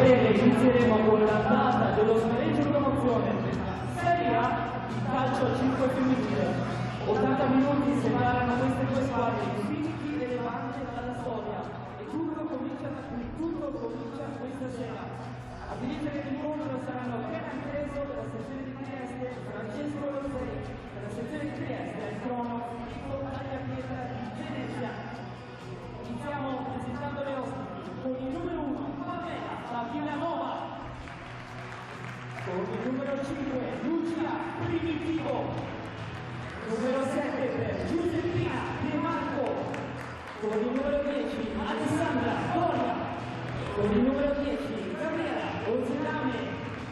breve inizieremo con la data dello spareggio promozione. Serie A, il calcio a 5 femminile. 80 minuti separano queste due squadre infiniti e levanti dalla storia. E tutto comincia questa sera. A dirigere l'incontro saranno Kenan Creso della sezione di Trieste, Francesco Lozei della sezione di Trieste, al crono Filippo Tagliapietra di Venezia. Iniziamo presentando le ospiti con il numero 1 Pamela da Villanova, con il numero 5 Lucia Primitivo, numero 7 per Giuseppina De Marco, con il numero 10 Alessandra Doria, con il numero 10 Gabriela Oselame.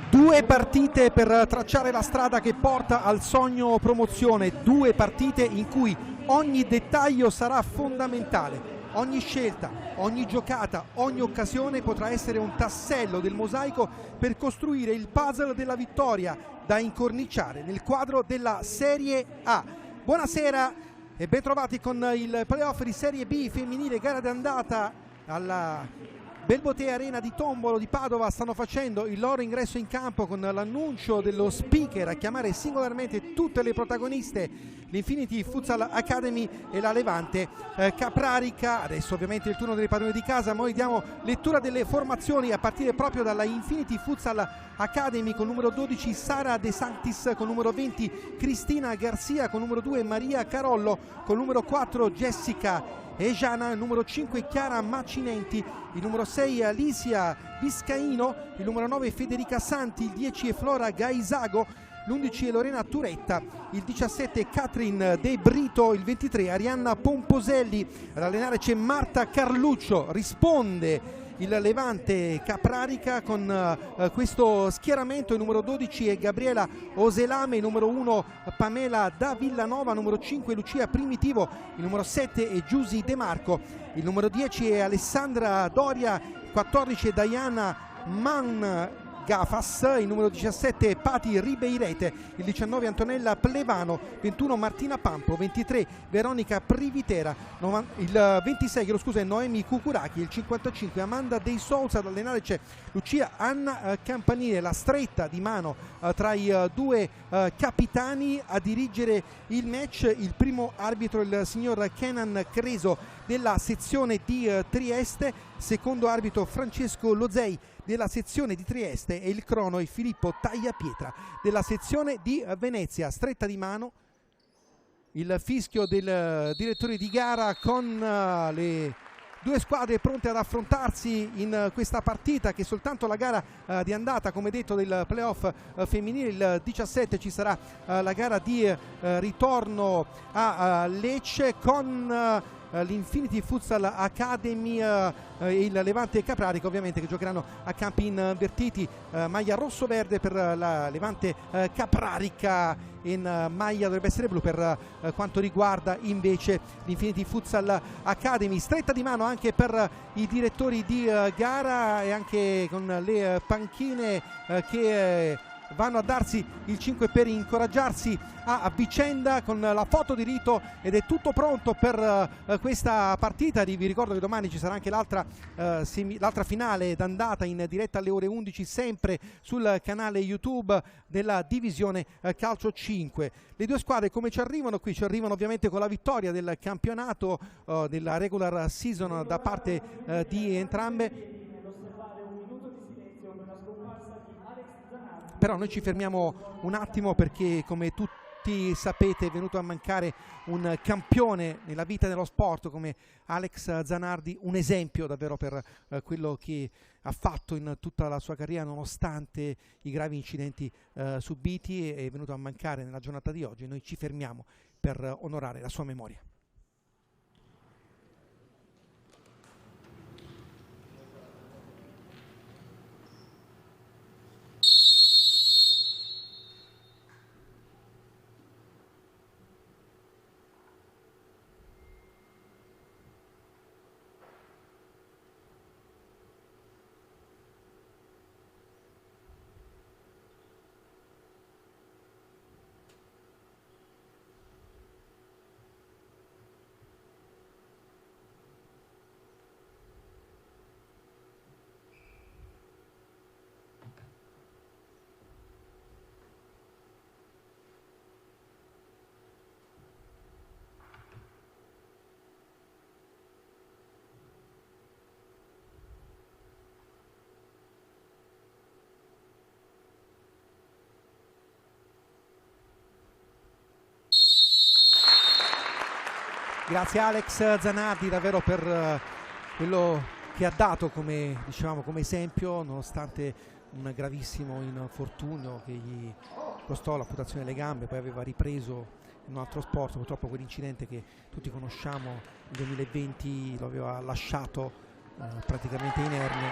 Due partite per tracciare la strada che porta al sogno promozione, due partite in cui ogni dettaglio sarà fondamentale. Ogni scelta, ogni giocata, ogni occasione potrà essere un tassello del mosaico per costruire il puzzle della vittoria da incorniciare nel quadro della Serie A. Buonasera e ben trovati con il playoff di Serie B femminile, gara d'andata alla Belbotea Arena di Tombolo di Padova. Stanno facendo il loro ingresso in campo con l'annuncio dello speaker a chiamare singolarmente tutte le protagoniste, l'Infinity Futsal Academy e la Levante Caprarica. Adesso ovviamente è il turno delle padrone di casa, ma noi diamo lettura delle formazioni a partire proprio dalla Infinity Futsal Academy con numero 12 Sara De Sanctis, con numero 20 Cristina Garcia, con numero 2 Maria Carollo, con numero 4 Jessica Ejana, il numero 5 Chiara Macinenti, il numero 6 Alicia Viscaino, il numero 9 Federica Santi, il 10 Flora Gaisago, l'11 Lorena Turetta, il 17 Catherine De Brito, il 23 Arianna Pomposelli. Ad allenare c'è Marta Carluccio. Risponde il Levante Caprarica con questo schieramento. Il numero 12 è Gabriela Oselame, il numero 1 Pamela da Villanova, numero 5 Lucia Primitivo, il numero 7 è Giusy De Marco, il numero 10 è Alessandra Doria, 14 è Diana Gafas, il numero 17 è Pati Ribeirete, il 19 Antonella Plevano, 21 Martina Pampo, 23 Veronica Privitera, il 26 è Noemi Cucurachi, il 55 Amanda Dei Sousa. Ad allenare c'è Lucia Anna Campanile. La stretta di mano tra i due capitani. A dirigere il match il primo arbitro il signor Kenan Creso della sezione di Trieste, secondo arbitro Francesco Lozei della sezione di Trieste e il crono è Filippo Tagliapietra della sezione di Venezia. Stretta di mano, il fischio del direttore di gara con le due squadre pronte ad affrontarsi in questa partita che è soltanto la gara di andata, come detto, del playoff femminile. Il 17 ci sarà la gara di ritorno a Lecce con l'Infinity Futsal Academy e il Levante Caprarica, ovviamente, che giocheranno a campi invertiti, maglia rosso-verde per la Levante Caprarica, in maglia dovrebbe essere blu per quanto riguarda invece l'Infinity Futsal Academy. Stretta di mano anche per i direttori di gara e anche con le panchine che vanno a darsi il 5 per incoraggiarsi a vicenda con la foto di rito, ed è tutto pronto per questa partita. Vi ricordo che domani ci sarà anche l'altra finale d'andata in diretta alle ore 11 sempre sul canale YouTube della divisione calcio 5. Le due squadre come ci arrivano qui? Ci arrivano ovviamente con la vittoria del campionato della regular season da parte di entrambe. Però noi ci fermiamo un attimo perché, come tutti sapete, è venuto a mancare un campione nella vita dello sport come Alex Zanardi, un esempio davvero per quello che ha fatto in tutta la sua carriera nonostante i gravi incidenti subiti. È venuto a mancare nella giornata di oggi e noi ci fermiamo per onorare la sua memoria. Grazie Alex Zanardi davvero per quello che ha dato come, diciamo, come esempio, nonostante un gravissimo infortunio che gli costò l'amputazione delle gambe, poi aveva ripreso in un altro sport. Purtroppo quell'incidente che tutti conosciamo nel 2020 lo aveva lasciato praticamente inerme,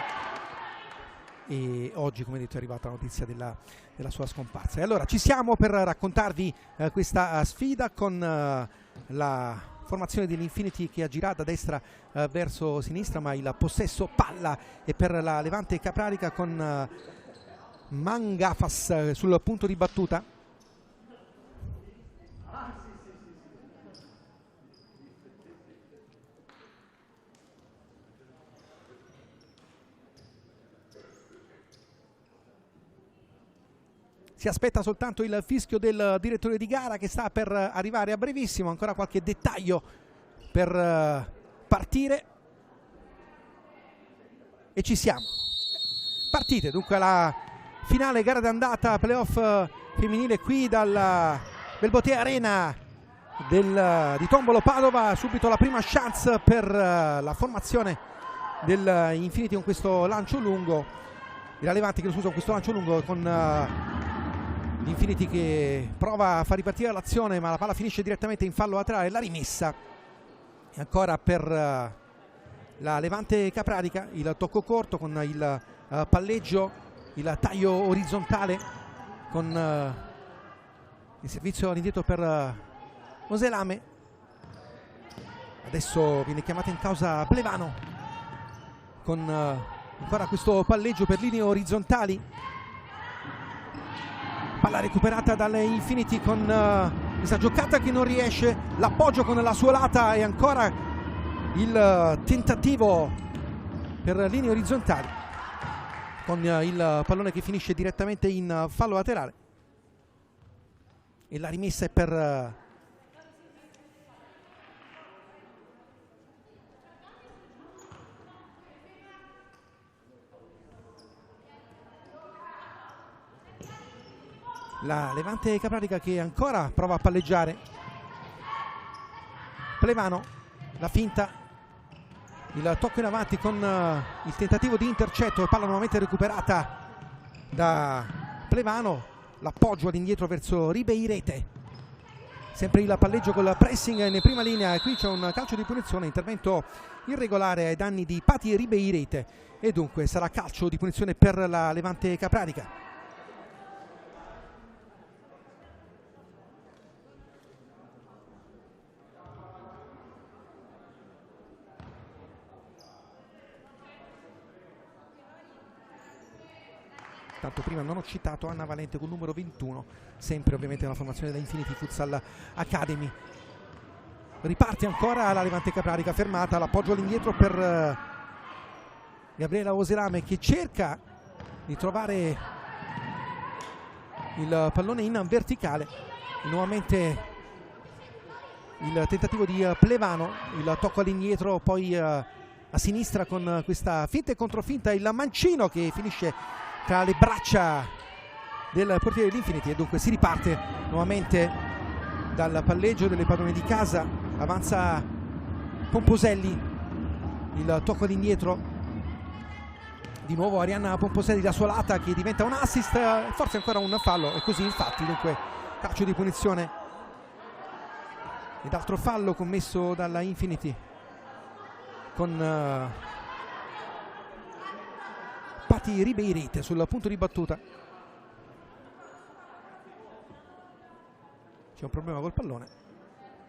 e oggi, come detto, è arrivata la notizia della sua scomparsa. E allora ci siamo per raccontarvi questa sfida con la formazione dell'Infinity che ha girato da destra verso sinistra, ma il possesso palla è per la Levante Caprarica con Mangafas sul punto di battuta. Si aspetta soltanto il fischio del direttore di gara che sta per arrivare a brevissimo. Ancora qualche dettaglio per partire e ci siamo. Partite dunque la finale gara d'andata playoff femminile qui dal Belbotea Arena di Tombolo Padova. Subito la prima chance per la formazione del Infinity con questo lancio lungo, la Levante che con questo lancio lungo, con l'Infinity che prova a far ripartire l'azione, ma la palla finisce direttamente in fallo laterale. La rimessa e ancora per la Levante Caprarica il tocco corto con il palleggio, il taglio orizzontale con il servizio all'indietro per Oselame. Adesso viene chiamata in causa Plevano con ancora questo palleggio per linee orizzontali. Palla recuperata dalle Infinity con questa giocata che non riesce, l'appoggio con la suolata e ancora il tentativo per linee orizzontali con il pallone che finisce direttamente in fallo laterale, e la rimessa è per la Levante Caprarica che ancora prova a palleggiare. Plevano, la finta, il tocco in avanti con il tentativo di intercetto e palla nuovamente recuperata da Plevano, l'appoggio all'indietro verso Ribeirete, sempre il palleggio col pressing in prima linea, e qui c'è un calcio di punizione, intervento irregolare ai danni di Pati Ribeirete, e dunque sarà calcio di punizione per la Levante Caprarica. Tanto prima non ho citato Anna Valente con numero 21, sempre ovviamente nella formazione da Infinity Futsal Academy. Riparte ancora la Levante Caprarica, fermata, l'appoggio all'indietro per Gabriela Oselame che cerca di trovare il pallone in verticale. E nuovamente il tentativo di Plevano, il tocco all'indietro, poi a sinistra con questa finta e controfinta, il mancino che finisce tra le braccia del portiere dell'Infinity, e dunque si riparte nuovamente dal palleggio delle padrone di casa. Avanza Pomposelli, il tocco all'indietro, di nuovo Arianna Pomposelli, la suolata che diventa un assist, forse ancora un fallo, e così infatti. Dunque calcio di punizione ed altro fallo commesso dalla Infinity con Pati Ribeirete sul punto di battuta. C'è un problema col pallone,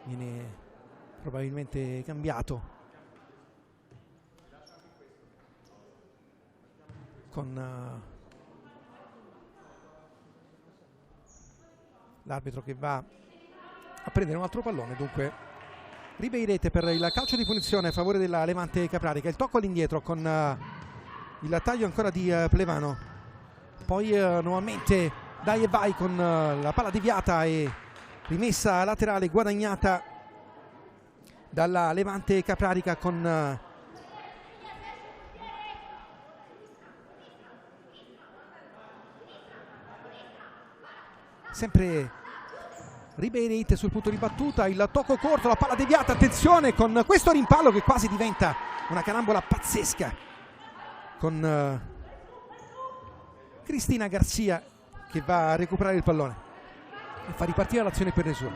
viene probabilmente cambiato con l'arbitro che va a prendere un altro pallone. Dunque Ribeirete per il calcio di punizione a favore della Levante Caprarica. Il tocco all'indietro con il taglio ancora di Plevano, poi nuovamente dai e vai con la palla deviata e rimessa laterale guadagnata dalla Levante Caprarica con sempre Ribeirete sul punto di battuta, il tocco corto, la palla deviata, attenzione con questo rimpallo che quasi diventa una carambola pazzesca con Cristina Garcia che va a recuperare il pallone e fa ripartire l'azione per le sue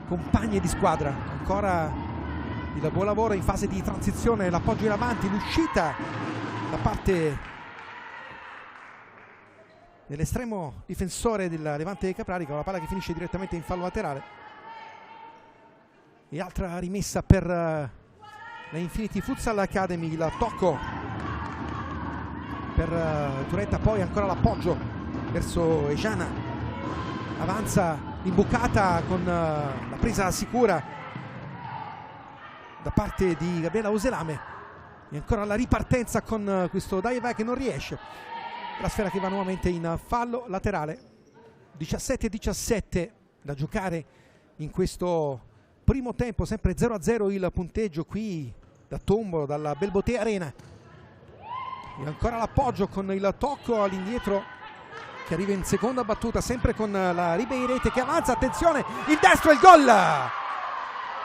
compagne di squadra. Ancora il buon lavoro in fase di transizione, l'appoggio in avanti, l'uscita da parte dell'estremo difensore del Levante Caprarica, la palla che finisce direttamente in fallo laterale e altra rimessa per la Infinity Futsal Academy. Il tocco per Turetta, poi ancora l'appoggio verso Ejana, avanza l'imbucata con la presa sicura da parte di Gabriela Oselame e ancora la ripartenza con questo Daiva che non riesce. La sfera che va nuovamente in fallo laterale. 17-17 da giocare in questo primo tempo, sempre 0-0 il punteggio qui da Tombolo, dalla Belbotea Arena. E ancora l'appoggio con il tocco all'indietro che arriva in seconda battuta, sempre con la Ribeirete che avanza, attenzione, il destro e il gol!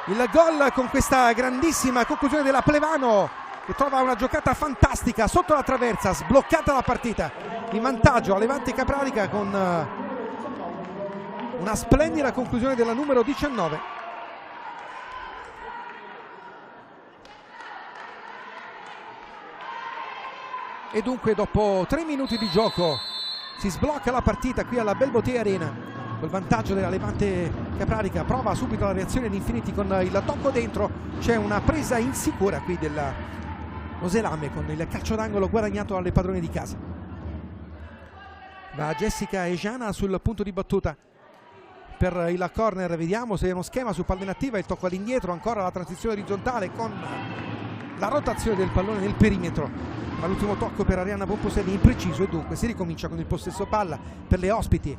Il gol con questa grandissima conclusione della Plevano che trova una giocata fantastica sotto la traversa, sbloccata la partita in vantaggio a Levante Caprarica con una splendida conclusione della numero 19. E dunque dopo 3 minuti di gioco si sblocca la partita qui alla Belbotea Arena col vantaggio della Levante Caprarica. Prova subito la reazione di Infinity con il tocco dentro, c'è una presa insicura qui della Oselame con il calcio d'angolo guadagnato dalle padrone di casa. Va Jessica Ejana sul punto di battuta per il corner, vediamo se è uno schema su palla inattiva, il tocco all'indietro, ancora la transizione orizzontale con la rotazione del pallone nel perimetro, ma l'ultimo tocco per Arianna Pomposelli impreciso e dunque si ricomincia con il possesso palla per le ospiti.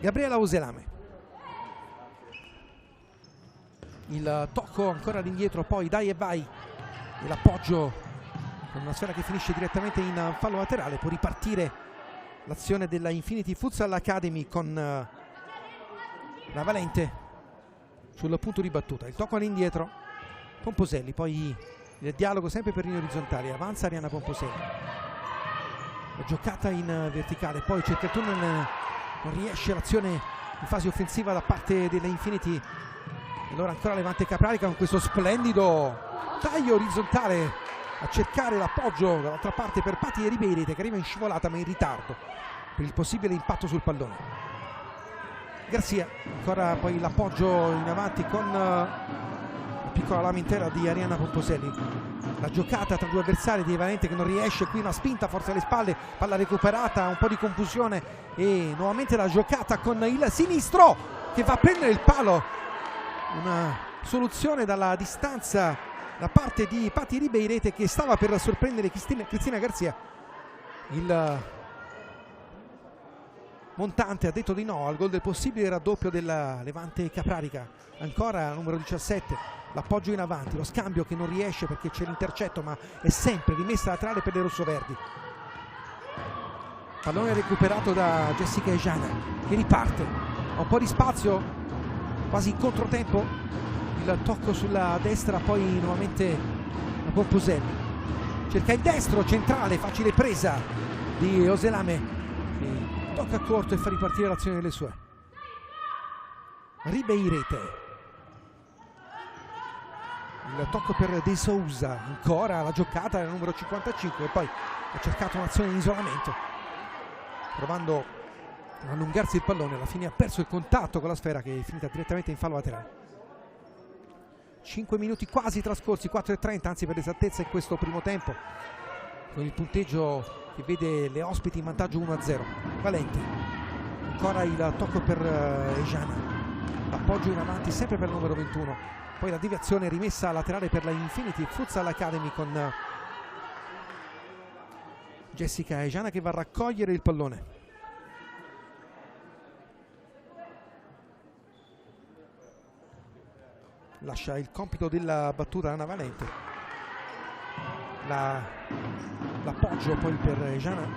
Gabriela Oselame, il tocco ancora all'indietro, poi dai e vai e l'appoggio con una sfera che finisce direttamente in fallo laterale. Può ripartire l'azione della Infinity Futsal Academy con la Valente sul punto di battuta, il tocco all'indietro, Pomposelli, poi il dialogo sempre per linee orizzontali, avanza Arianna Pomposelli, la giocata in verticale, poi cerca il tunnel, non riesce l'azione in fase offensiva da parte delle Infinity. E allora ancora Levante Caprarica con questo splendido taglio orizzontale a cercare l'appoggio dall'altra parte per Patti Ribeirete che arriva in scivolata ma in ritardo per il possibile impatto sul pallone. Garcia, ancora poi l'appoggio in avanti con la piccola lama intera di Arianna Pomposelli, la giocata tra due avversari di Valente che non riesce, qui una spinta forse alle spalle, palla recuperata, un po' di confusione e nuovamente la giocata con il sinistro che va a prendere il palo, una soluzione dalla distanza da parte di Patti Ribeirete che stava per sorprendere Cristina Garcia. Il montante ha detto di no al gol del possibile raddoppio della Levante Caprarica. Ancora numero 17, l'appoggio in avanti, lo scambio che non riesce perché c'è l'intercetto ma è sempre rimessa laterale per le rossoverdi. Pallone recuperato da Jessica Ejana che riparte, ha un po' di spazio, quasi in controtempo. Il tocco sulla destra, poi nuovamente la Pomposelli cerca il destro centrale, facile presa di Oselame che tocca corto e fa ripartire l'azione delle sue. Ribeirete, il tocco per De Souza, ancora la giocata del numero 55 e poi ha cercato un'azione in isolamento provando ad allungarsi il pallone, alla fine ha perso il contatto con la sfera che è finita direttamente in fallo laterale. 5 minuti quasi trascorsi, 4:30 anzi per l'esattezza in questo primo tempo, con il punteggio che vede le ospiti in vantaggio 1-0. Valente, ancora il tocco per Ejana, l'appoggio in avanti sempre per il numero 21, poi la deviazione rimessa laterale per la Infinity Futsal Academy con Jessica Ejana che va a raccogliere il pallone. Lascia il compito della battuta Anna Valente, l'appoggio poi per Ejana,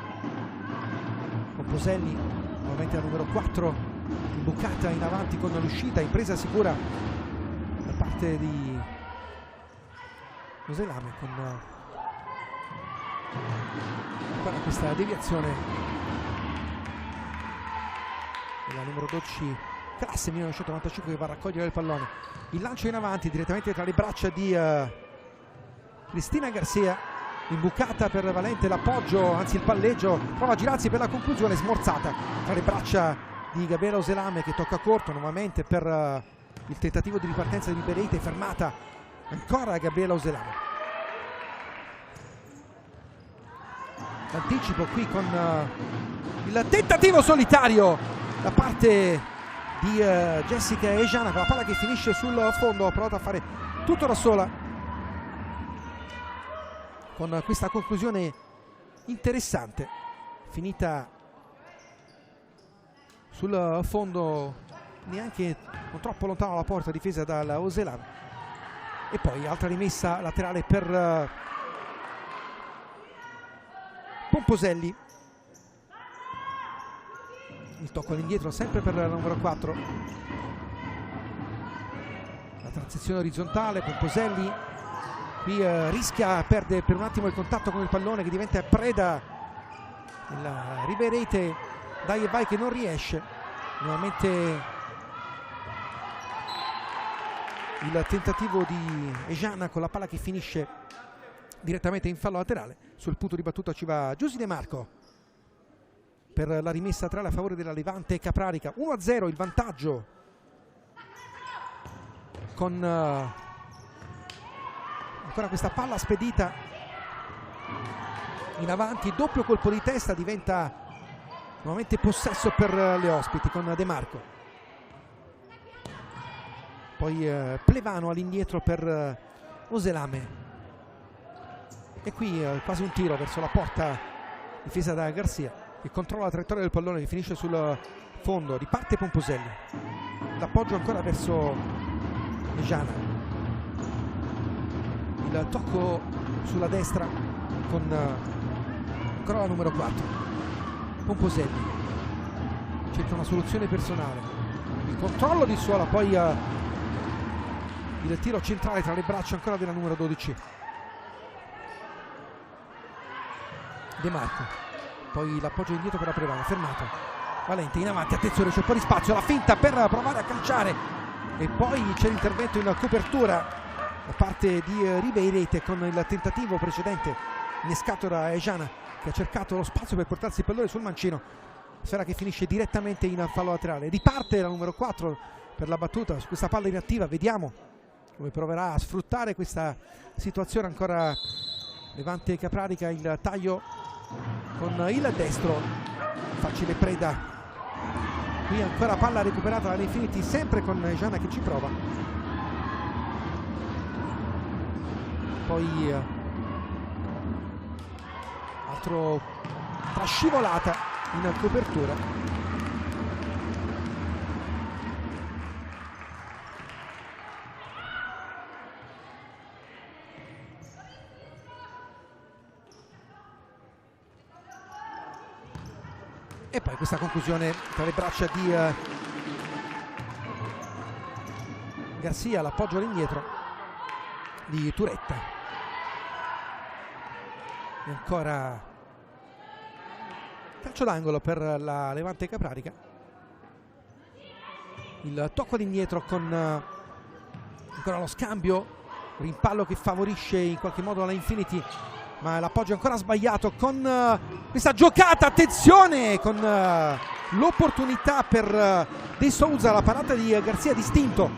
Pomposelli nuovamente al numero 4 imbucata in avanti con l'uscita, impresa sicura da parte di Oselame, con ancora questa deviazione della numero 12 classe 1995 che va a raccogliere il pallone. Il lancio in avanti direttamente tra le braccia di Cristina Garcia, imbucata per Valente, l'appoggio, anzi il palleggio, prova a girarsi per la conclusione, smorzata tra le braccia di Gabriela Oselame che tocca corto nuovamente per il tentativo di ripartenza di Ribeirete, fermata ancora Gabriela Oselame. L'anticipo qui con il tentativo solitario da parte di Jessica Ejana, con la palla che finisce sul fondo, ha provato a fare tutto da sola, con questa conclusione interessante, finita sul fondo, neanche non troppo lontano dalla porta, difesa dalla Oselame. E poi altra rimessa laterale per Pomposelli, il tocco all'indietro sempre per la numero 4, la transizione orizzontale. Pomposelli qui rischia, perde per un attimo il contatto con il pallone, che diventa preda della Ribeirete, dai e vai che non riesce. Nuovamente il tentativo di Ejana con la palla che finisce direttamente in fallo laterale. Sul punto di battuta ci va Giusy De Marco per la rimessa laterale a favore della Levante Caprarica. 1-0 il vantaggio, con ancora questa palla spedita in avanti, doppio colpo di testa, diventa nuovamente possesso per le ospiti con De Marco. Poi Plevano all'indietro per Oselame, e qui quasi un tiro verso la porta difesa da Garcia, che controlla la traiettoria del pallone, che finisce sul fondo. Riparte Pomposelli, l'appoggio ancora verso Ejana, il tocco sulla destra con ancora la numero 4 Pomposelli, cerca una soluzione personale, il controllo di suola, poi il tiro centrale tra le braccia ancora della numero 12 De Marco, poi l'appoggio indietro per la Plevano, fermato Valente in avanti, attenzione, c'è un po' di spazio, la finta per provare a calciare, e poi c'è l'intervento in copertura da parte di Ribeirete con il tentativo precedente innescato da Ejana, che ha cercato lo spazio per portarsi il pallone sul mancino, sfera che finisce direttamente in fallo laterale. Riparte la numero 4 per la battuta su questa palla inattiva, vediamo come proverà a sfruttare questa situazione ancora Levante Caprarica. Il taglio con il destro, facile preda, qui ancora palla recuperata dall'Infinity, sempre con Ejana che ci prova, poi altro trascivolata in copertura. E poi questa conclusione tra le braccia di Garcia, l'appoggio all'indietro di Turetta, e ancora calcio d'angolo per la Levante Caprarica. Il tocco all'indietro con ancora lo scambio, rimpallo che favorisce in qualche modo la Infinity, ma l'appoggio ancora sbagliato con questa giocata, attenzione, con l'opportunità per De Souza, la parata di Garcia distinto,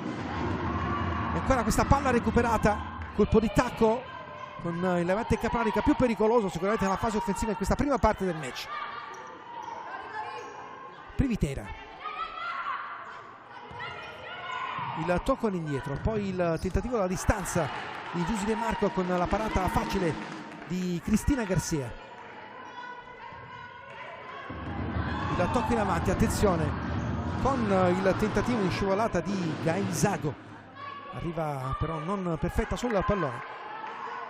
e ancora questa palla recuperata, colpo di tacco con il Levante Caprarica più pericoloso sicuramente nella fase offensiva in questa prima parte del match. Privitera, il tocco all'indietro, poi il tentativo alla distanza di Giusy De Marco con la parata facile di Cristina Garcia, il tocco in avanti, attenzione, con il tentativo di scivolata di Gainzago, arriva però non perfetta sul pallone,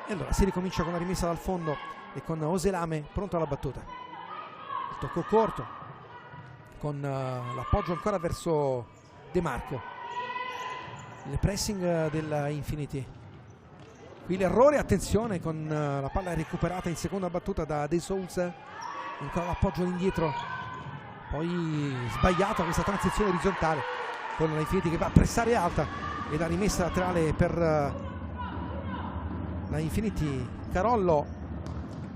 e allora si ricomincia con la rimessa dal fondo e con Oselame pronto alla battuta. Il tocco corto, con l'appoggio ancora verso De Marco, il pressing della Infinity. Qui l'errore, attenzione, con la palla recuperata in seconda battuta da De Souza, ancora l'appoggio all'indietro, poi sbagliata questa transizione orizzontale con la Infinity che va a pressare alta e la rimessa laterale per la Infinity. Carollo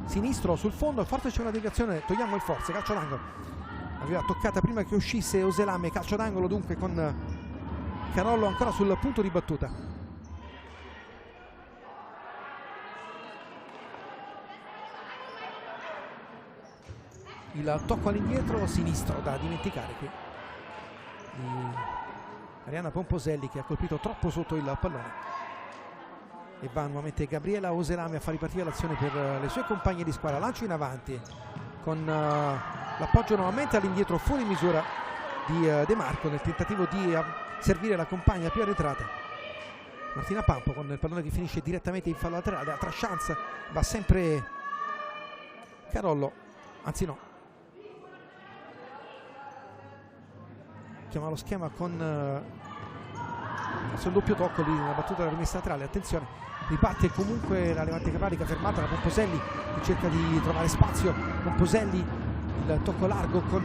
sinistro sul fondo, forse c'è una deviazione, togliamo il forze, calcio d'angolo, aveva toccata prima che uscisse Oselame, calcio d'angolo dunque con Carollo ancora sul punto di battuta. Il tocco all'indietro sinistro da dimenticare qui di Arianna Pomposelli, che ha colpito troppo sotto il pallone, e va nuovamente Gabriela Oselame a far ripartire l'azione per le sue compagne di squadra. Lancio in avanti con l'appoggio nuovamente all'indietro fuori misura di De Marco nel tentativo di servire la compagna più arretrata Martina Pampo, con il pallone che finisce direttamente in fallo laterale. Altra chance, va sempre Carollo, anzi no, chiama lo schema con il doppio tocco lì nella battuta della rimessa laterale. Attenzione, riparte comunque la Levante Capranica, fermata da Pomposelli che cerca di trovare spazio. Pomposelli, il tocco largo con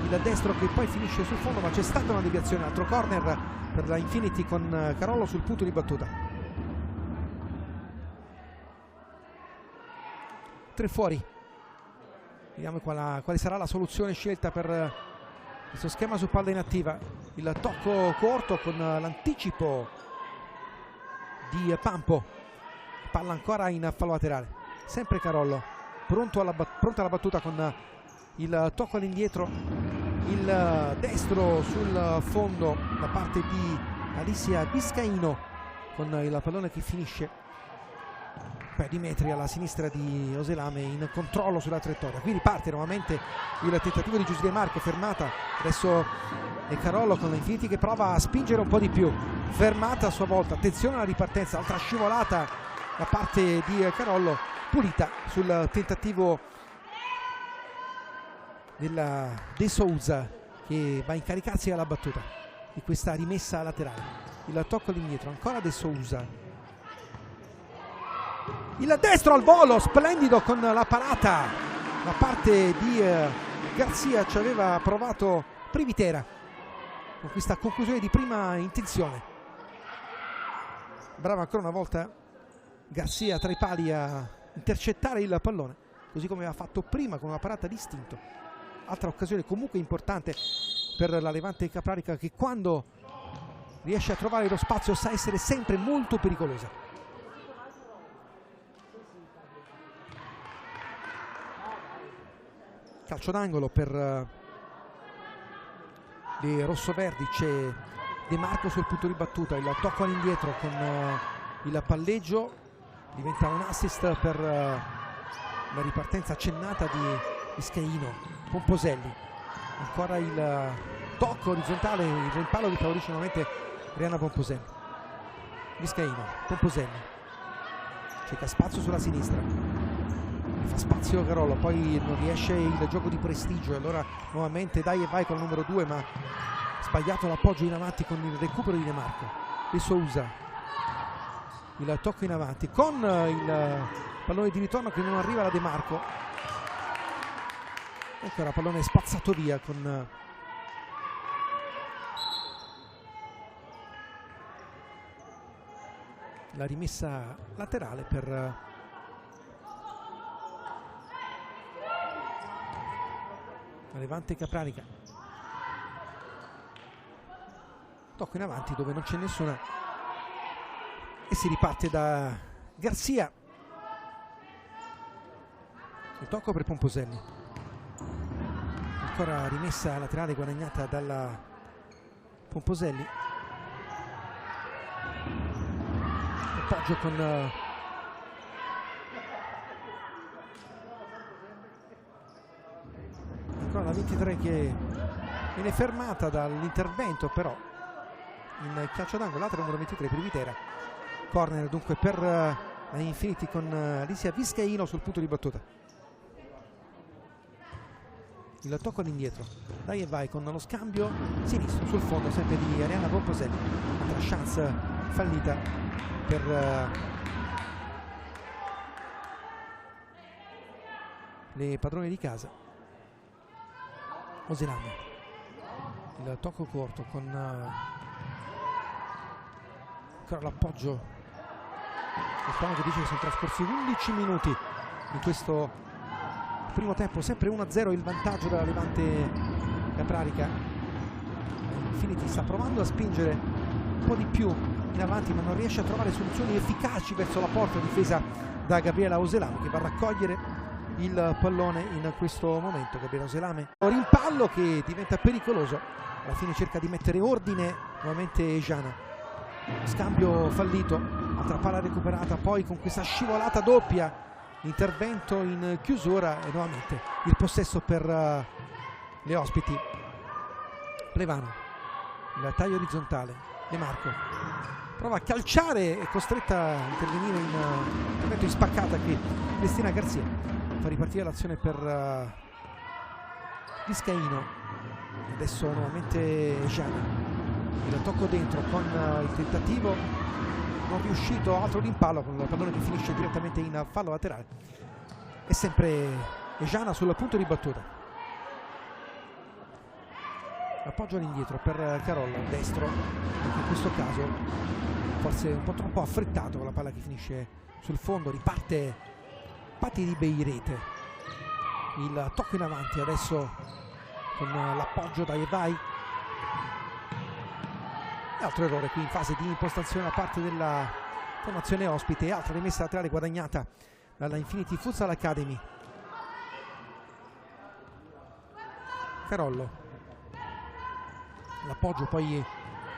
il destro che poi finisce sul fondo, ma c'è stata una deviazione, altro corner per la Infinity con Carollo sul punto di battuta. 3 fuori, vediamo quale sarà la soluzione scelta per questo schema su palla inattiva. Il tocco corto con l'anticipo di Pampo, palla ancora in fallo laterale, sempre Carollo pronta alla battuta con il tocco all'indietro, il destro sul fondo da parte di Alicia Biscaino, con il pallone che finisce per di metri alla sinistra di Oselame, in controllo sulla traiettoria. Qui riparte nuovamente il tentativo di Giusy De Marco, fermata adesso è Carollo con l'Infinity che prova a spingere un po' di più, fermata a sua volta. Attenzione alla ripartenza, altra scivolata da parte di Carollo, pulita sul tentativo della De Souza, che va a incaricarsi alla battuta di questa rimessa laterale. Il tocco all'indietro, ancora De Souza, il destro al volo, splendido con la parata da parte di Garzia. Ci aveva provato Privitera con questa conclusione di prima intenzione. Brava ancora una volta Garzia tra i pali a intercettare il pallone, così come aveva fatto prima con una parata di istinto. Altra occasione comunque importante per la Levante Capranica, che quando riesce a trovare lo spazio sa essere sempre molto pericolosa. Calcio d'angolo per le rossoverdi, c'è De Marco sul punto di battuta, il tocco all'indietro con il palleggio, diventa un assist per la ripartenza accennata di Biscaino. Pomposelli, ancora il tocco orizzontale, il rimpallo che favorisce nuovamente Arianna Pomposelli. Biscaino, Pomposelli, cerca spazio sulla sinistra, fa spazio Carollo, poi non riesce il gioco di prestigio, allora nuovamente dai e vai con il numero 2, ma sbagliato l'appoggio in avanti con il recupero di De Marco. De Souza, il tocco in avanti con il pallone di ritorno che non arriva da De Marco, ancora pallone spazzato via con la rimessa laterale per la Levante Capranica. Tocco in avanti dove non c'è nessuna e si riparte da Garzia. Il tocco per Pomposelli, ancora rimessa laterale guadagnata dalla Pomposelli. Appoggio con la 23 che viene fermata dall'intervento però in calcio d'angolo, l'altra numero 23 Privitera. Corner dunque per la Infinity con Alicia Biscaino sul punto di battuta. il tocco all'indietro, dai e vai con lo scambio sinistro sul fondo sempre di Arianna Pomposelli. Altra chance fallita per le padrone di casa. Oselami, il tocco corto con ancora l'appoggio. Lo che dice che sono trascorsi 11 minuti in questo primo tempo, sempre 1-0 il vantaggio della Levante Caprarica. Infinity sta provando a spingere un po' di più in avanti, ma non riesce a trovare soluzioni efficaci verso la porta difesa da Gabriela Oselami, che va a raccogliere il pallone in questo momento. Gabriela Oselami, rimpallo che diventa pericoloso, alla fine cerca di mettere ordine nuovamente Ejana. Scambio fallito, altra palla recuperata, poi con questa scivolata doppia, intervento in chiusura e nuovamente il possesso per le ospiti. Plevano, il taglio orizzontale, De Marco prova a calciare, è costretta a intervenire in intervento in spaccata qui Cristina Garzia. Fa ripartire l'azione per Viscaino. Adesso nuovamente Gianna, il tocco dentro con il tentativo non riuscito, altro rimpallo con il pallone che finisce direttamente in fallo laterale. È sempre Gianna sul punto di battuta. Appoggio all'indietro per Carollo, destro, anche in questo caso forse un po' troppo affrettato con la palla che finisce sul fondo. Riparte Patti Ribeirete, il tocco in avanti adesso con l'appoggio da Evai. E altro errore qui in fase di impostazione da parte della formazione ospite. Altra rimessa laterale guadagnata dalla Infinity Futsal Academy. Carollo, l'appoggio poi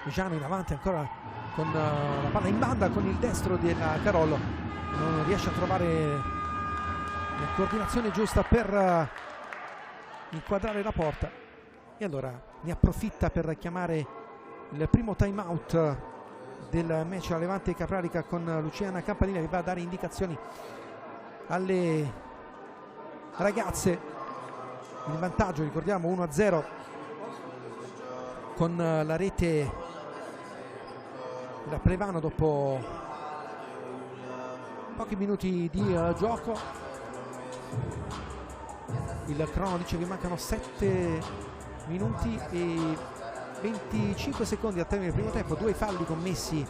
Giano in avanti ancora con la palla in banda con il destro della Carollo, non riesce a trovare la coordinazione giusta per inquadrare la porta, e allora ne approfitta per chiamare il primo time out del match la Levante Caprarica con Luciana Campanile, che va a dare indicazioni alle ragazze in vantaggio, ricordiamo 1-0 con la rete da Plevano dopo pochi minuti di gioco. Il crono dice che mancano 7 minuti e 25 secondi al termine del primo tempo. Due falli commessi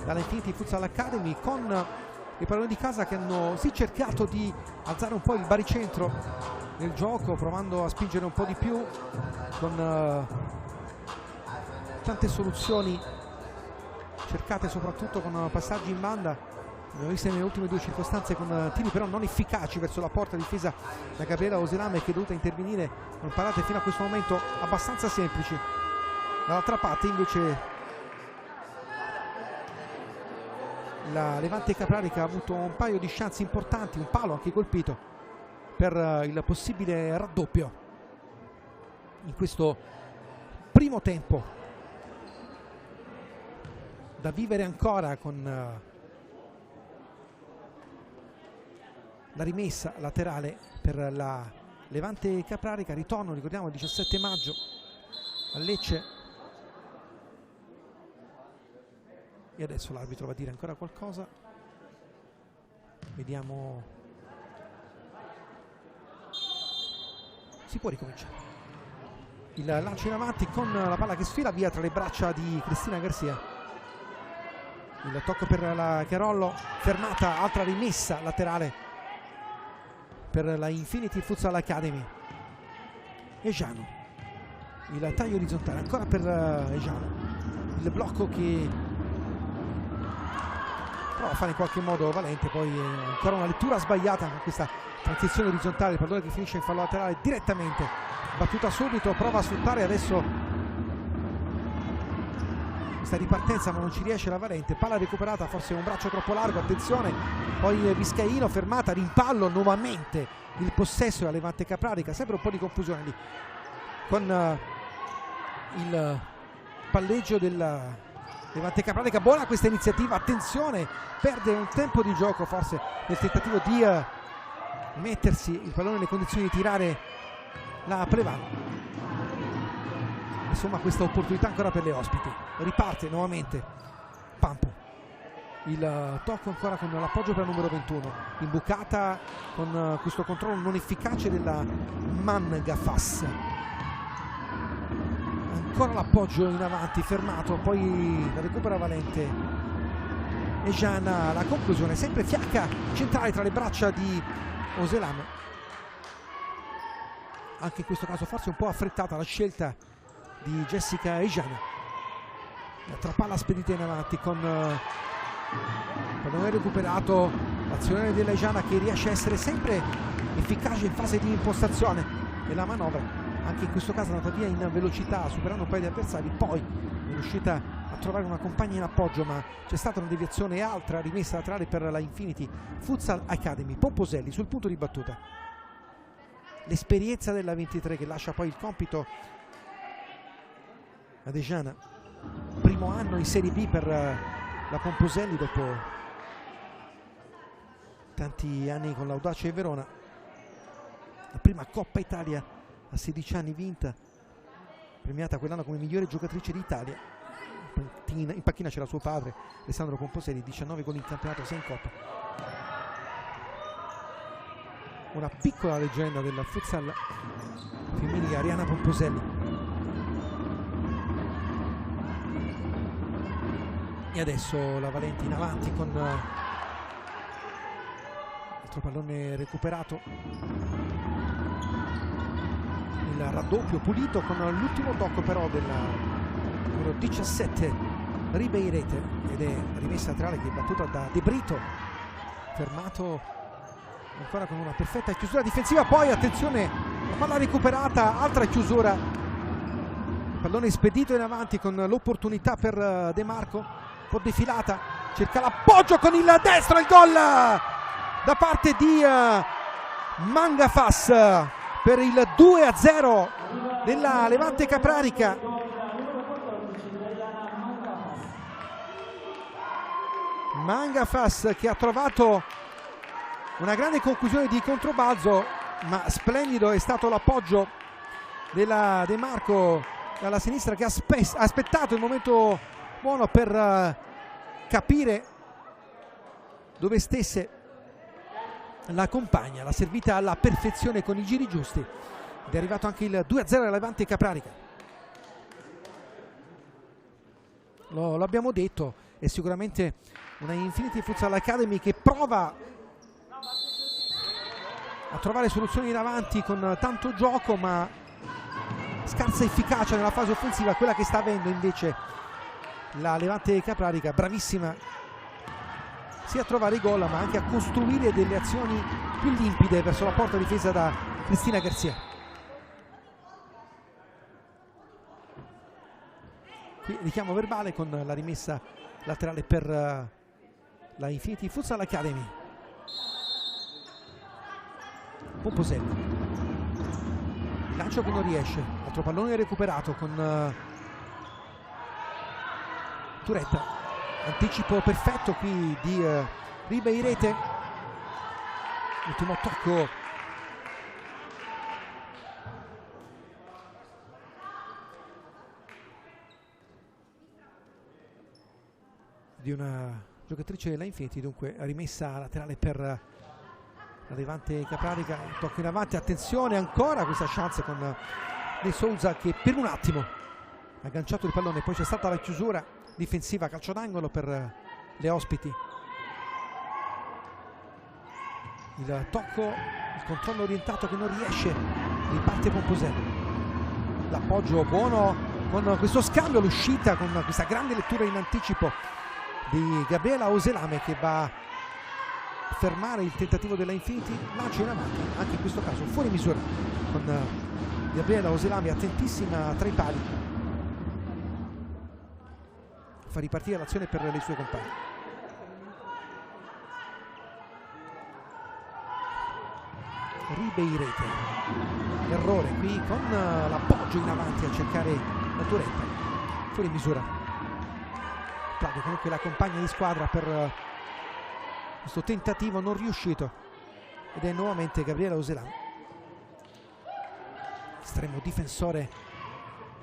dalla Infinity Futsal Academy, con i padroni di casa che hanno sì cercato di alzare un po' il baricentro nel gioco, provando a spingere un po' di più con tante soluzioni cercate soprattutto con passaggi in banda. Abbiamo visto nelle ultime due circostanze con tiri però non efficaci verso la porta difesa da Gabriela Oselame, che è dovuta intervenire con parate fino a questo momento abbastanza semplici. Dall'altra parte invece la Levante Caprarica ha avuto un paio di chance importanti, un palo anche colpito per il possibile raddoppio in questo primo tempo da vivere ancora, con la rimessa laterale per la Levante Caprarica. Ritorno, ricordiamo, il 17 maggio a Lecce. E adesso l'arbitro va a dire ancora qualcosa, vediamo. Si può ricominciare. Il lancio in avanti con la palla che sfila via tra le braccia di Cristina Garzia. Il tocco per la Carollo, fermata, altra rimessa laterale per la Infinity Futsal Academy. Ejano, il taglio orizzontale ancora per Ejano, il blocco che prova a fare in qualche modo Valente, poi ancora una lettura sbagliata con questa transizione orizzontale, il pallone che finisce in fallo laterale direttamente, battuta subito, prova a sfruttare adesso questa ripartenza ma non ci riesce la Valente. Palla recuperata, forse un braccio troppo largo, attenzione, poi Viscaino, fermata, rimpallo, nuovamente il possesso della Levante Caprarica, sempre un po' di confusione lì con il palleggio della Levante Caprarica. Buona questa iniziativa, attenzione, perde un tempo di gioco forse nel tentativo di mettersi il pallone nelle condizioni di tirare la Plevano. Insomma, questa opportunità ancora per le ospiti. Riparte nuovamente Pampo. Il tocco ancora con l'appoggio per il numero 21, imbucata con questo controllo non efficace della Mangafas. Ancora l'appoggio in avanti, fermato, poi la recupera Valente e Gianna. La conclusione sempre fiacca centrale tra le braccia di Oselam. Anche in questo caso forse un po' affrettata la scelta di Jessica e Gianna. Tra palla spedita in avanti con quando è recuperato, l'azione della Gianna che riesce a essere sempre efficace in fase di impostazione, e la manovra anche in questo caso è andata via in velocità, superando un paio di avversari, poi è riuscita a trovare una compagna in appoggio, ma c'è stata una deviazione e altra rimessa laterale per la Infinity Futsal Academy. Pomposelli sul punto di battuta, l'esperienza della 23 che lascia poi il compito a Dejana. Primo anno in Serie B per la Pomposelli dopo tanti anni con l'Audace Verona. La prima Coppa Italia a 16 anni vinta, premiata quell'anno come migliore giocatrice d'Italia. In panchina c'era suo padre Alessandro Pomposelli, 19 gol in campionato, 6 in Coppa. Una piccola leggenda del futsal femminile, Ariana Pomposelli. E adesso la Valenti in avanti con altro pallone recuperato, il raddoppio pulito con l'ultimo tocco però del numero 17 Ribeirete, ed è rimessa laterale che è battuta da De Brito, fermato ancora con una perfetta chiusura difensiva. Poi attenzione, la palla recuperata, altra chiusura, pallone spedito in avanti con l'opportunità per De Marco, un po' defilata, cerca l'appoggio con il destro, il gol da parte di Mangafas per il 2-0 della Levante Caprarica. Mangafas che ha trovato una grande conclusione di controbalzo, ma splendido è stato l'appoggio della De Marco dalla sinistra, che ha aspettato il momento buono per capire dove stesse la compagna, l'ha servita alla perfezione con i giri giusti, ed è arrivato anche il 2-0 della Levante Caprarica. Lo abbiamo detto, è sicuramente una Infinity Futsal Academy che prova a trovare soluzioni in avanti con tanto gioco, ma scarsa efficacia nella fase offensiva, quella che sta avendo invece la Levante Caprarica, bravissima sia a trovare i gol ma anche a costruire delle azioni più limpide verso la porta difesa da Cristina Garzia. Qui richiamo verbale con la rimessa laterale per la Infinity Futsal Academy. Pomposelli, il lancio che non riesce, altro pallone recuperato con Turetta, anticipo perfetto qui di Ribeirete, ultimo tocco di una giocatrice della Infinity, dunque rimessa laterale per la Levante Caprarica. Tocco in avanti, attenzione ancora questa chance con De Souza che per un attimo ha agganciato il pallone, poi c'è stata la chiusura difensiva, calcio d'angolo per le ospiti. Il tocco, il controllo orientato che non riesce, riparte Pomposelli, l'appoggio buono con questo scambio, l'uscita con questa grande lettura in anticipo di Gabriela Oselame che va a fermare il tentativo della Infinity. Lancio in avanti, anche in questo caso fuori misura con Gabriela Oselame, attentissima tra i pali, fa ripartire l'azione per le sue compagne. Ribeirete, errore qui con l'appoggio in avanti a cercare la Turetta, fuori misura. Claudio comunque la compagna di squadra per questo tentativo non riuscito, ed è nuovamente Gabriela Oselame. estremo difensore,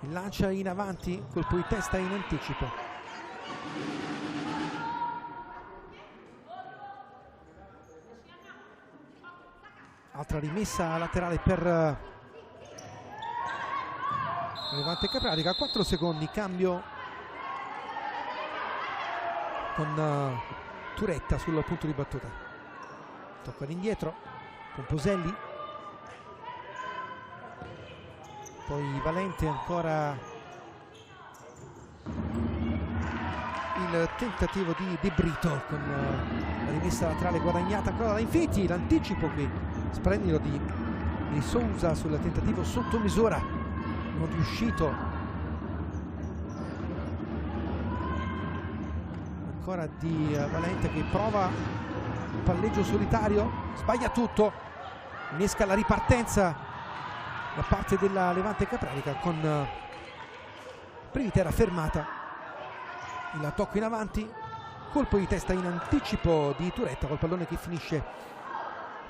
il lancia in avanti, colpo di testa in anticipo. Altra rimessa laterale per Levante Caprarica. 4 secondi, cambio con Turetta sul punto di battuta. Tocca all'indietro con Poselli, poi Valente, ancora il tentativo di De Brito con la rimessa laterale guadagnata ancora da Infiniti. L'anticipo qui splendido di Sousa sul tentativo sotto misura, non riuscito. Ancora di Valente che prova un palleggio solitario, sbaglia tutto, innesca la ripartenza da parte della Levante Caprarica con Privitera fermata, il tocco in avanti, colpo di testa in anticipo di Turetta col pallone che finisce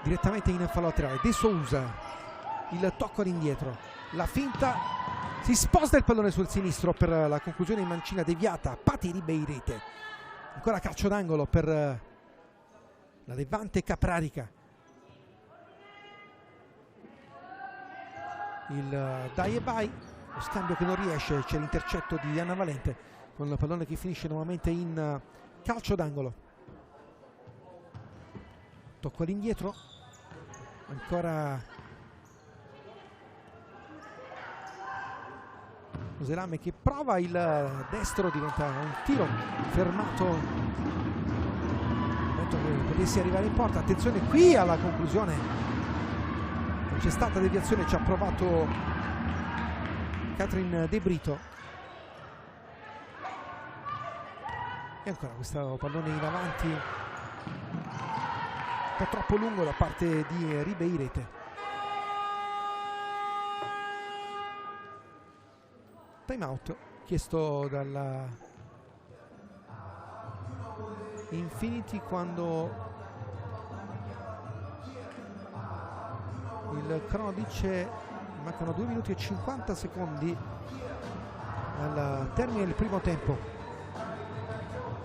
direttamente in fallo laterale. De Sousa, il tocco all'indietro, la finta, si sposta il pallone sul sinistro per la conclusione in mancina deviata. Pati Ribeirete, ancora calcio d'angolo per la Levante Caprarica. Il dai e vai, lo scambio che non riesce, c'è l'intercetto di Anna Valente con il pallone che finisce nuovamente in calcio d'angolo. Tocco all'indietro, ancora Oselame che prova il destro, diventa un tiro fermato nel momento che potesse arrivare in porta. Attenzione qui alla conclusione, non c'è stata deviazione, ci ha provato Catherine De Brito. E ancora questo pallone in avanti un po' troppo lungo da parte di Ribeirete. Time out chiesto dalla Infiniti quando il crono dice mancano 2 minuti e 50 secondi al termine del primo tempo.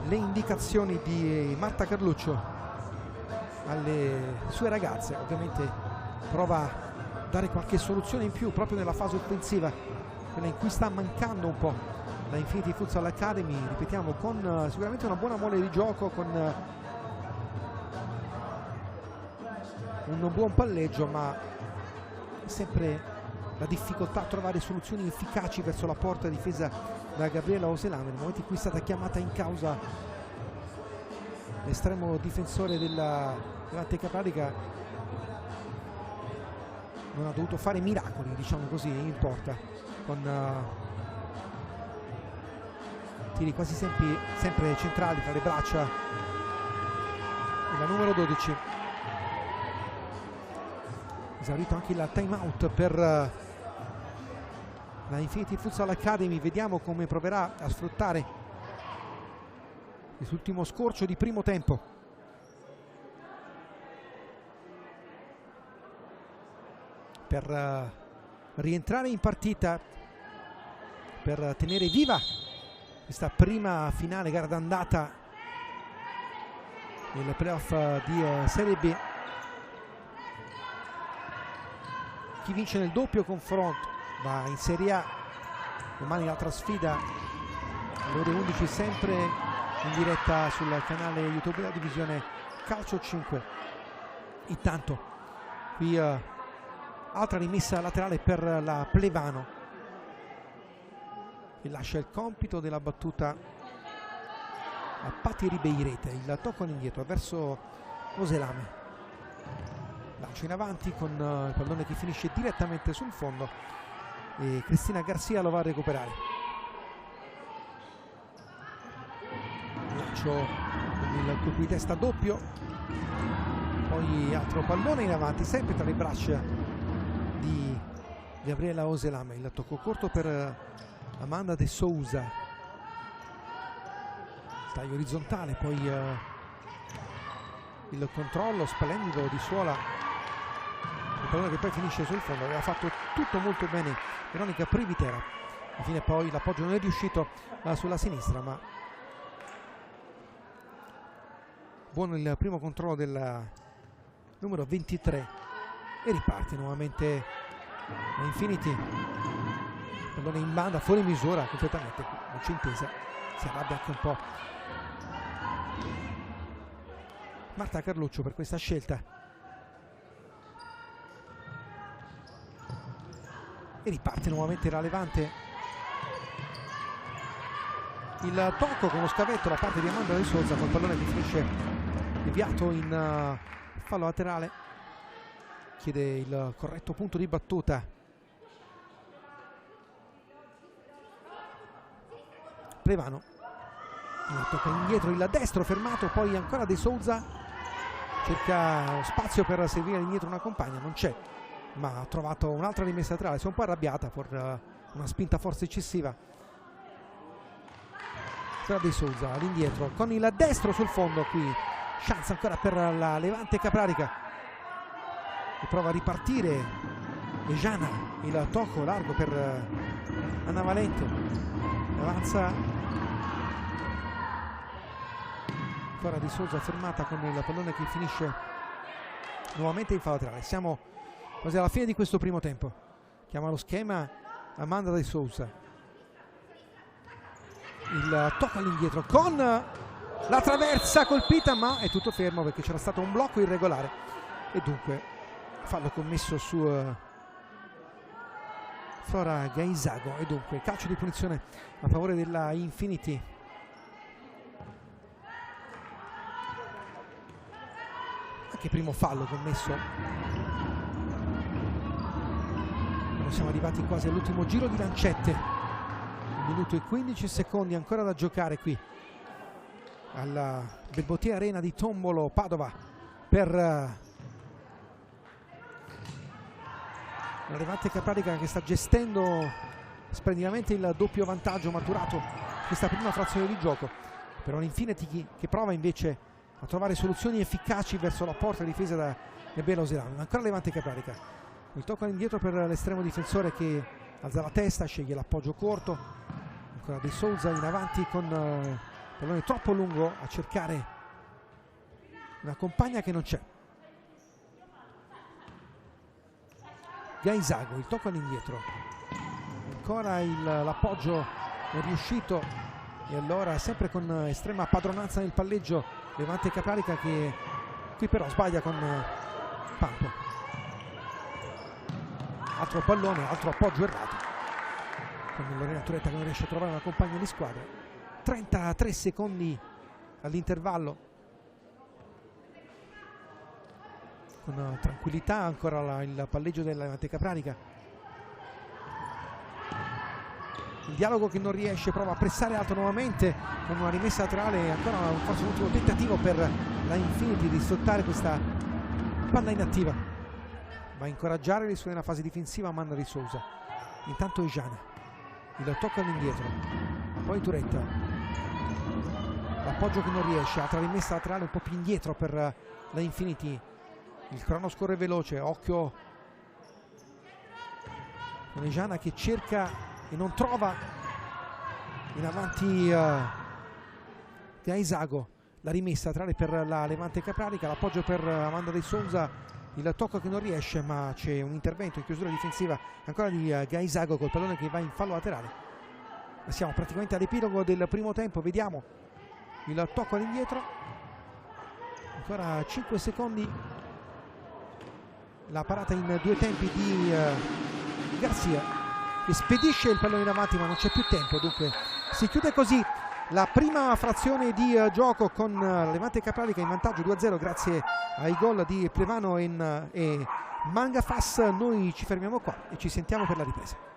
Le indicazioni di Marta Carluccio alle sue ragazze, ovviamente prova a dare qualche soluzione in più proprio nella fase offensiva, quella in cui sta mancando un po' la Infiniti Futsal Academy, ripetiamo, con sicuramente una buona mole di gioco, con un buon palleggio, ma sempre la difficoltà a trovare soluzioni efficaci verso la porta difesa da Gabriela Oselame. Nel momento in cui è stata chiamata in causa l'estremo difensore della Levante Caprarica, non ha dovuto fare miracoli, diciamo così, in porta, con tiri quasi sempre centrali tra le braccia della numero 12. Esaurito anche il time out per la Infiniti Futsal Academy. Vediamo come proverà a sfruttare quest'ultimo scorcio di primo tempo. Per rientrare in partita, per tenere viva questa prima finale, gara d'andata nel playoff di Serie B. Chi vince nel doppio confronto va in Serie A. Domani l'altra sfida alle ore 11, sempre in diretta sul canale YouTube della divisione Calcio 5. Intanto qui altra rimessa laterale per la Plevano, che lascia il compito della battuta a Pati Ribeirete. Il tocco all'indietro verso Oselame, lancio in avanti con il pallone che finisce direttamente sul fondo e Cristina Garcia lo va a recuperare. Lancio con il colpo di testa doppio, poi altro pallone in avanti sempre tra le braccia di Gabriela Oselame. Il tocco corto per Amanda De Sousa, taglio orizzontale, poi il controllo splendido di Suola, pallone che poi finisce sul fondo. Aveva fatto tutto molto bene Veronica Privitera, alla fine poi l'appoggio non è riuscito sulla sinistra, ma buono il primo controllo del numero 23 e riparte nuovamente la Infinity. Pallone in banda, fuori misura completamente, non c'è intesa, si arrabbia anche un po' Marta Carluccio per questa scelta. E riparte nuovamente la Levante. Il tocco con lo scavetto da parte di Amanda De Souza, col pallone che finisce deviato in fallo laterale. Chiede il corretto punto di battuta Plevano. Tocca indietro il destro fermato, poi ancora De Souza cerca spazio per servire indietro una compagna, non c'è, ma ha trovato un'altra rimessa laterale. Si è un po' arrabbiata per una spinta forse eccessiva. Sarà De Souza all'indietro con il destro sul fondo. Qui chance ancora per la Levante Caprarica, che prova a ripartire. Ejana, il tocco largo per Anna Valente, avanza ancora De Souza fermata con il pallone che finisce nuovamente in fallo laterale. Siamo quasi alla fine di questo primo tempo. Chiama lo schema Amanda De Souza. Il tocco all'indietro con la traversa colpita, ma è tutto fermo perché c'era stato un blocco irregolare e dunque fallo commesso su Flora Gaizago e dunque calcio di punizione a favore della Infinity. Anche primo fallo commesso. Siamo arrivati quasi all'ultimo giro di lancette, 1 minuto e 15 secondi ancora da giocare qui alla Belbotier Arena di Tombolo, Padova, per la Levante Caprarica, che sta gestendo splendidamente il doppio vantaggio maturato questa prima frazione di gioco, per un'Infinity che prova invece a trovare soluzioni efficaci verso la porta difesa da Nebela Oserano. Ancora Levante Caprarica, il tocco all'indietro per l'estremo difensore che alza la testa, sceglie l'appoggio corto. Ancora De Souza in avanti con il pallone troppo lungo a cercare una compagna che non c'è. Gaizago, il tocco all'indietro, ancora l'appoggio è riuscito e allora sempre con estrema padronanza nel palleggio Levante Caprarica, che qui però sbaglia con Pampo. Altro pallone, altro appoggio errato con Lorena Turetta che non riesce a trovare una compagna di squadra. 33 secondi all'intervallo, con tranquillità ancora il palleggio della Levante Caprarica. Il dialogo che non riesce, prova a pressare alto nuovamente con una rimessa laterale, ancora forse un ultimo tentativo per la Infinity di sfruttare questa palla inattiva. Va a incoraggiare le sue nella fase difensiva Amanda De Souza. Intanto Ejana, il tocco all'indietro, poi Turetta, l'appoggio che non riesce, altra rimessa laterale un po' più indietro per la Infinity. Il crono scorre veloce, occhio con Ejana che cerca e non trova in avanti Gaizago. La rimessa laterale per la Levante Caprarica, l'appoggio per Amanda De Souza, il tocco che non riesce, ma c'è un intervento in chiusura difensiva ancora di Gaizago col pallone che va in fallo laterale. Siamo praticamente all'epilogo del primo tempo, vediamo il tocco all'indietro, ancora 5 secondi, la parata in 2 tempi di Garcia che spedisce il pallone in avanti, ma non c'è più tempo, dunque si chiude così la prima frazione di gioco con Levante Caprarica in vantaggio 2-0 grazie ai gol di Plevano e Mangafas. Noi ci fermiamo qua e ci sentiamo per la ripresa.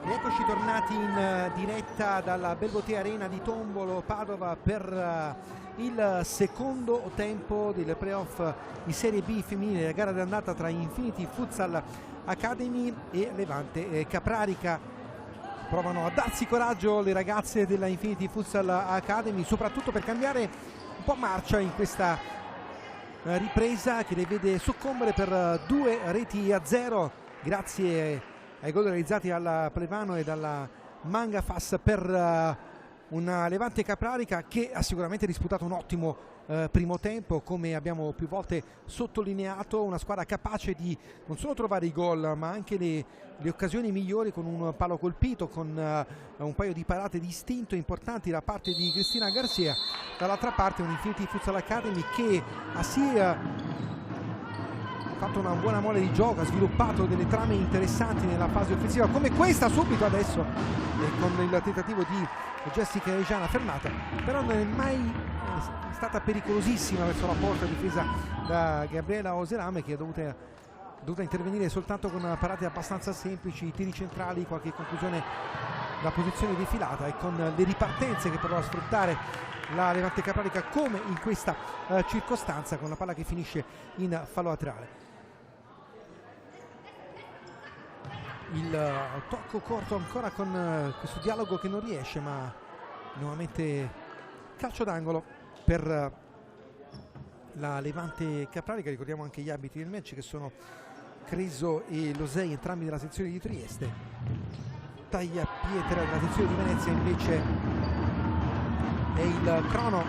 Eccoci tornati in diretta dalla Belvotea Arena di Tombolo, Padova, per il secondo tempo del playoff di Serie B femminile, la gara d'andata tra Infinity Futsal Academy e Levante Caprarica. Provano a darsi coraggio le ragazze della Infinity Futsal Academy, soprattutto per cambiare un po' marcia in questa ripresa che le vede soccombere per 2-0 grazie ai gol realizzati dalla Plevano e dalla Mangafas per una Levante Caprarica che ha sicuramente disputato un ottimo primo tempo, come abbiamo più volte sottolineato, una squadra capace di non solo trovare i gol ma anche le occasioni migliori, con un palo colpito, con un paio di parate distinto importanti da parte di Cristina Garcia. Dall'altra parte un Infinity Futsal Academy che ha fatto una buona mole di gioco, ha sviluppato delle trame interessanti nella fase offensiva come questa subito adesso, con il tentativo di Jessica Ejana fermata, però non è mai stata pericolosissima verso la porta difesa da Gabriela Oselame, che è dovuta intervenire soltanto con parate abbastanza semplici, tiri centrali, qualche conclusione da posizione defilata, e con le ripartenze che provò a sfruttare la Levante Caprarica come in questa circostanza, con la palla che finisce in fallo laterale. Il tocco corto ancora con questo dialogo che non riesce, ma nuovamente calcio d'angolo per la Levante Caprarica. Ricordiamo anche gli arbitri del match, che sono Creso e Losei, entrambi della sezione di Trieste. Taglia Pietra della sezione di Venezia invece è il crono.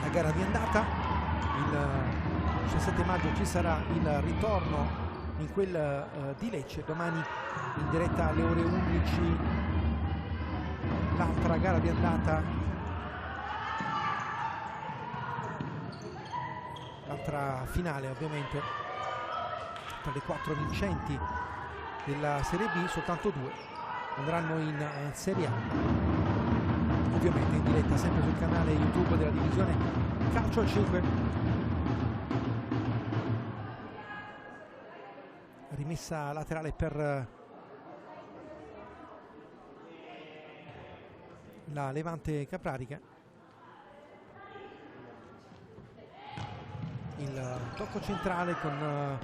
La gara di andata, il 17 maggio ci sarà il ritorno in quel di Lecce, domani in diretta alle ore 11 l'altra gara di andata, l'altra finale ovviamente, tra le 4 vincenti della Serie B soltanto 2 andranno in Serie A, ovviamente in diretta sempre sul canale YouTube della divisione Calcio a 5. Rimessa laterale per la Levante Caprarica. Il tocco centrale con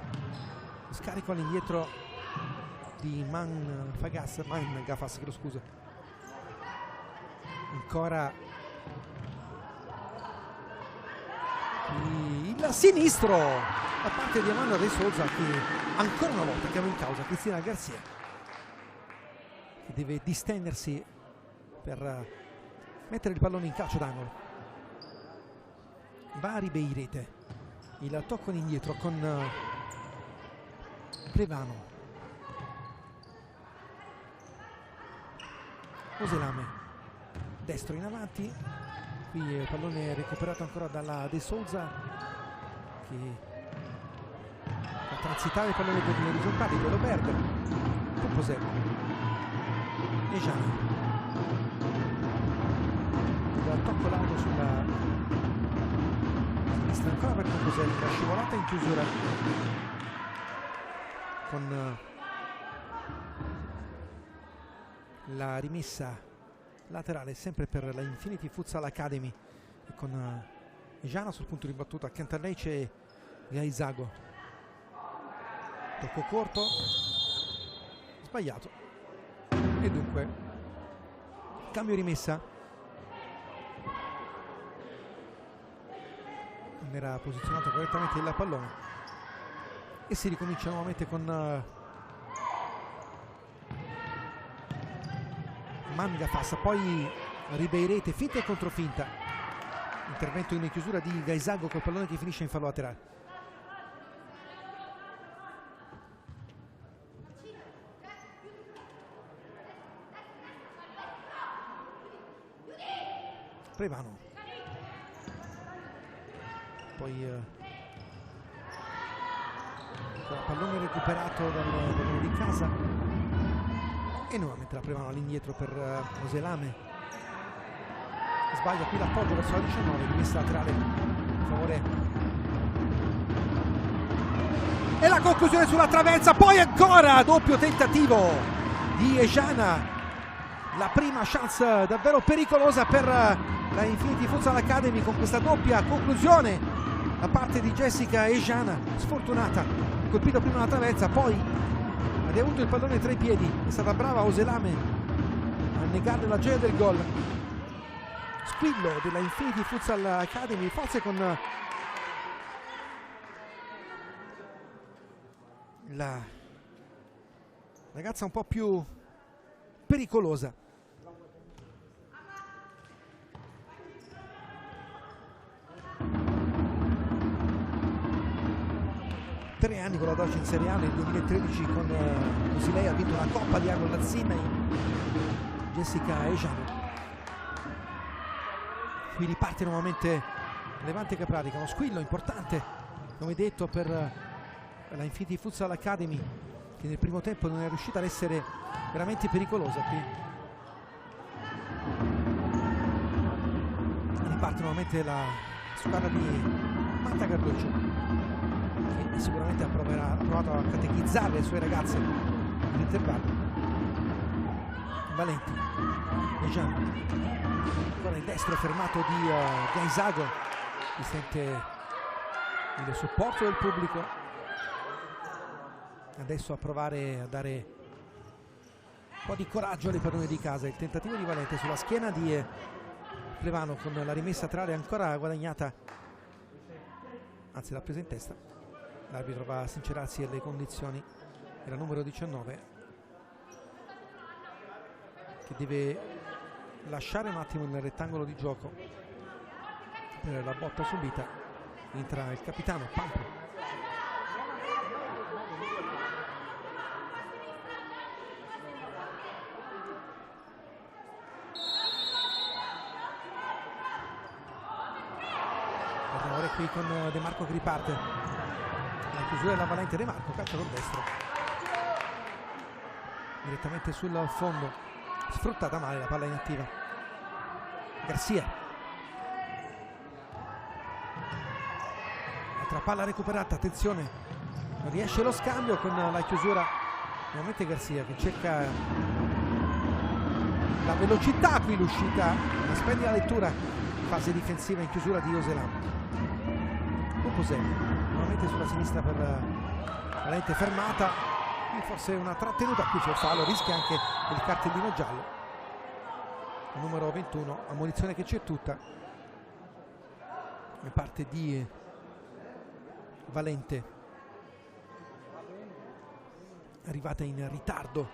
scarico all'indietro di Mangafas, chiedo scusa. Ancora il sinistro da parte di Amanda De Souza, che ancora una volta chiama in causa Cristina Garcia, che deve distendersi per mettere il pallone in calcio d'angolo. Va a Ribeirete, il tocco indietro con Plevano. Oselame, destro in avanti, qui il pallone recuperato ancora dalla De Souza, che transitare il pallone per gli orizzontali, poi lo perde. Composel Ejana, il tocco largo sulla sinistra ancora per Composel, la scivolata in chiusura con la rimessa laterale sempre per la Infinity Futsal Academy, e con Ejana sul punto di battuta. Accanto a lei c'è Gaizago. Tocco corto, sbagliato, e dunque cambio rimessa. Non era posizionato correttamente il pallone e si ricomincia nuovamente con Mangafas, poi Ribeirete, finta e controfinta, intervento in chiusura di Gaizago col pallone che finisce in fallo laterale. Plevano, poi il pallone recuperato dal di casa e nuovamente la Plevano all'indietro per Oselame. Sbaglia qui l'appoggio verso la 19, rimessa laterale a favore e la conclusione sulla traversa, poi ancora doppio tentativo di Ejana, la prima chance davvero pericolosa per la Infinity Futsal Academy con questa doppia conclusione da parte di Jessica Ejana, sfortunata, colpito prima la traversa, poi ha avuto il pallone tra i piedi, è stata brava Oselame a negare la gioia del gol. Squillo della Infinity Futsal Academy, forse con la ragazza un po' più pericolosa. Tre anni con la Doce in Serie A, nel 2013 con così lei ha vinto una Coppa di Agro Lazzina, Jessica Ejana. Qui riparte nuovamente Levante Caprarica, uno squillo importante come detto per la Infinity Futsal Academy, che nel primo tempo non è riuscita ad essere veramente pericolosa. Qui riparte nuovamente la squadra di Marta Carduccio, che sicuramente ha provato a catechizzare le sue ragazze all'intervallo. Valenti, Ejana, ancora il destro fermato di Gaisago, si sente il supporto del pubblico. Adesso a provare a dare un po' di coraggio alle padrone di casa. Il tentativo di Valente sulla schiena di Plevano con la rimessa tra le ancora guadagnata, anzi l'ha presa in testa. L'arbitro va a sincerarsi alle condizioni. Era numero 19 che deve lasciare un attimo il rettangolo di gioco per la botta subita. Entra il capitano Pampo. Ora qui con De Marco che riparte, la chiusura della Valente. De Marco calcia col destro direttamente sul fondo, sfruttata male la palla inattiva. Garcia, altra palla recuperata, attenzione, non riesce lo scambio con la chiusura nuovamente Garcia che cerca la velocità. Qui l'uscita, una splendida lettura in fase difensiva in chiusura di Oselame. Nuovamente sulla sinistra per Valente, fermata, forse una trattenuta, qui c'è il fallo, rischia anche il cartellino giallo. Il numero 21, ammonizione che c'è tutta da parte di Valente, arrivata in ritardo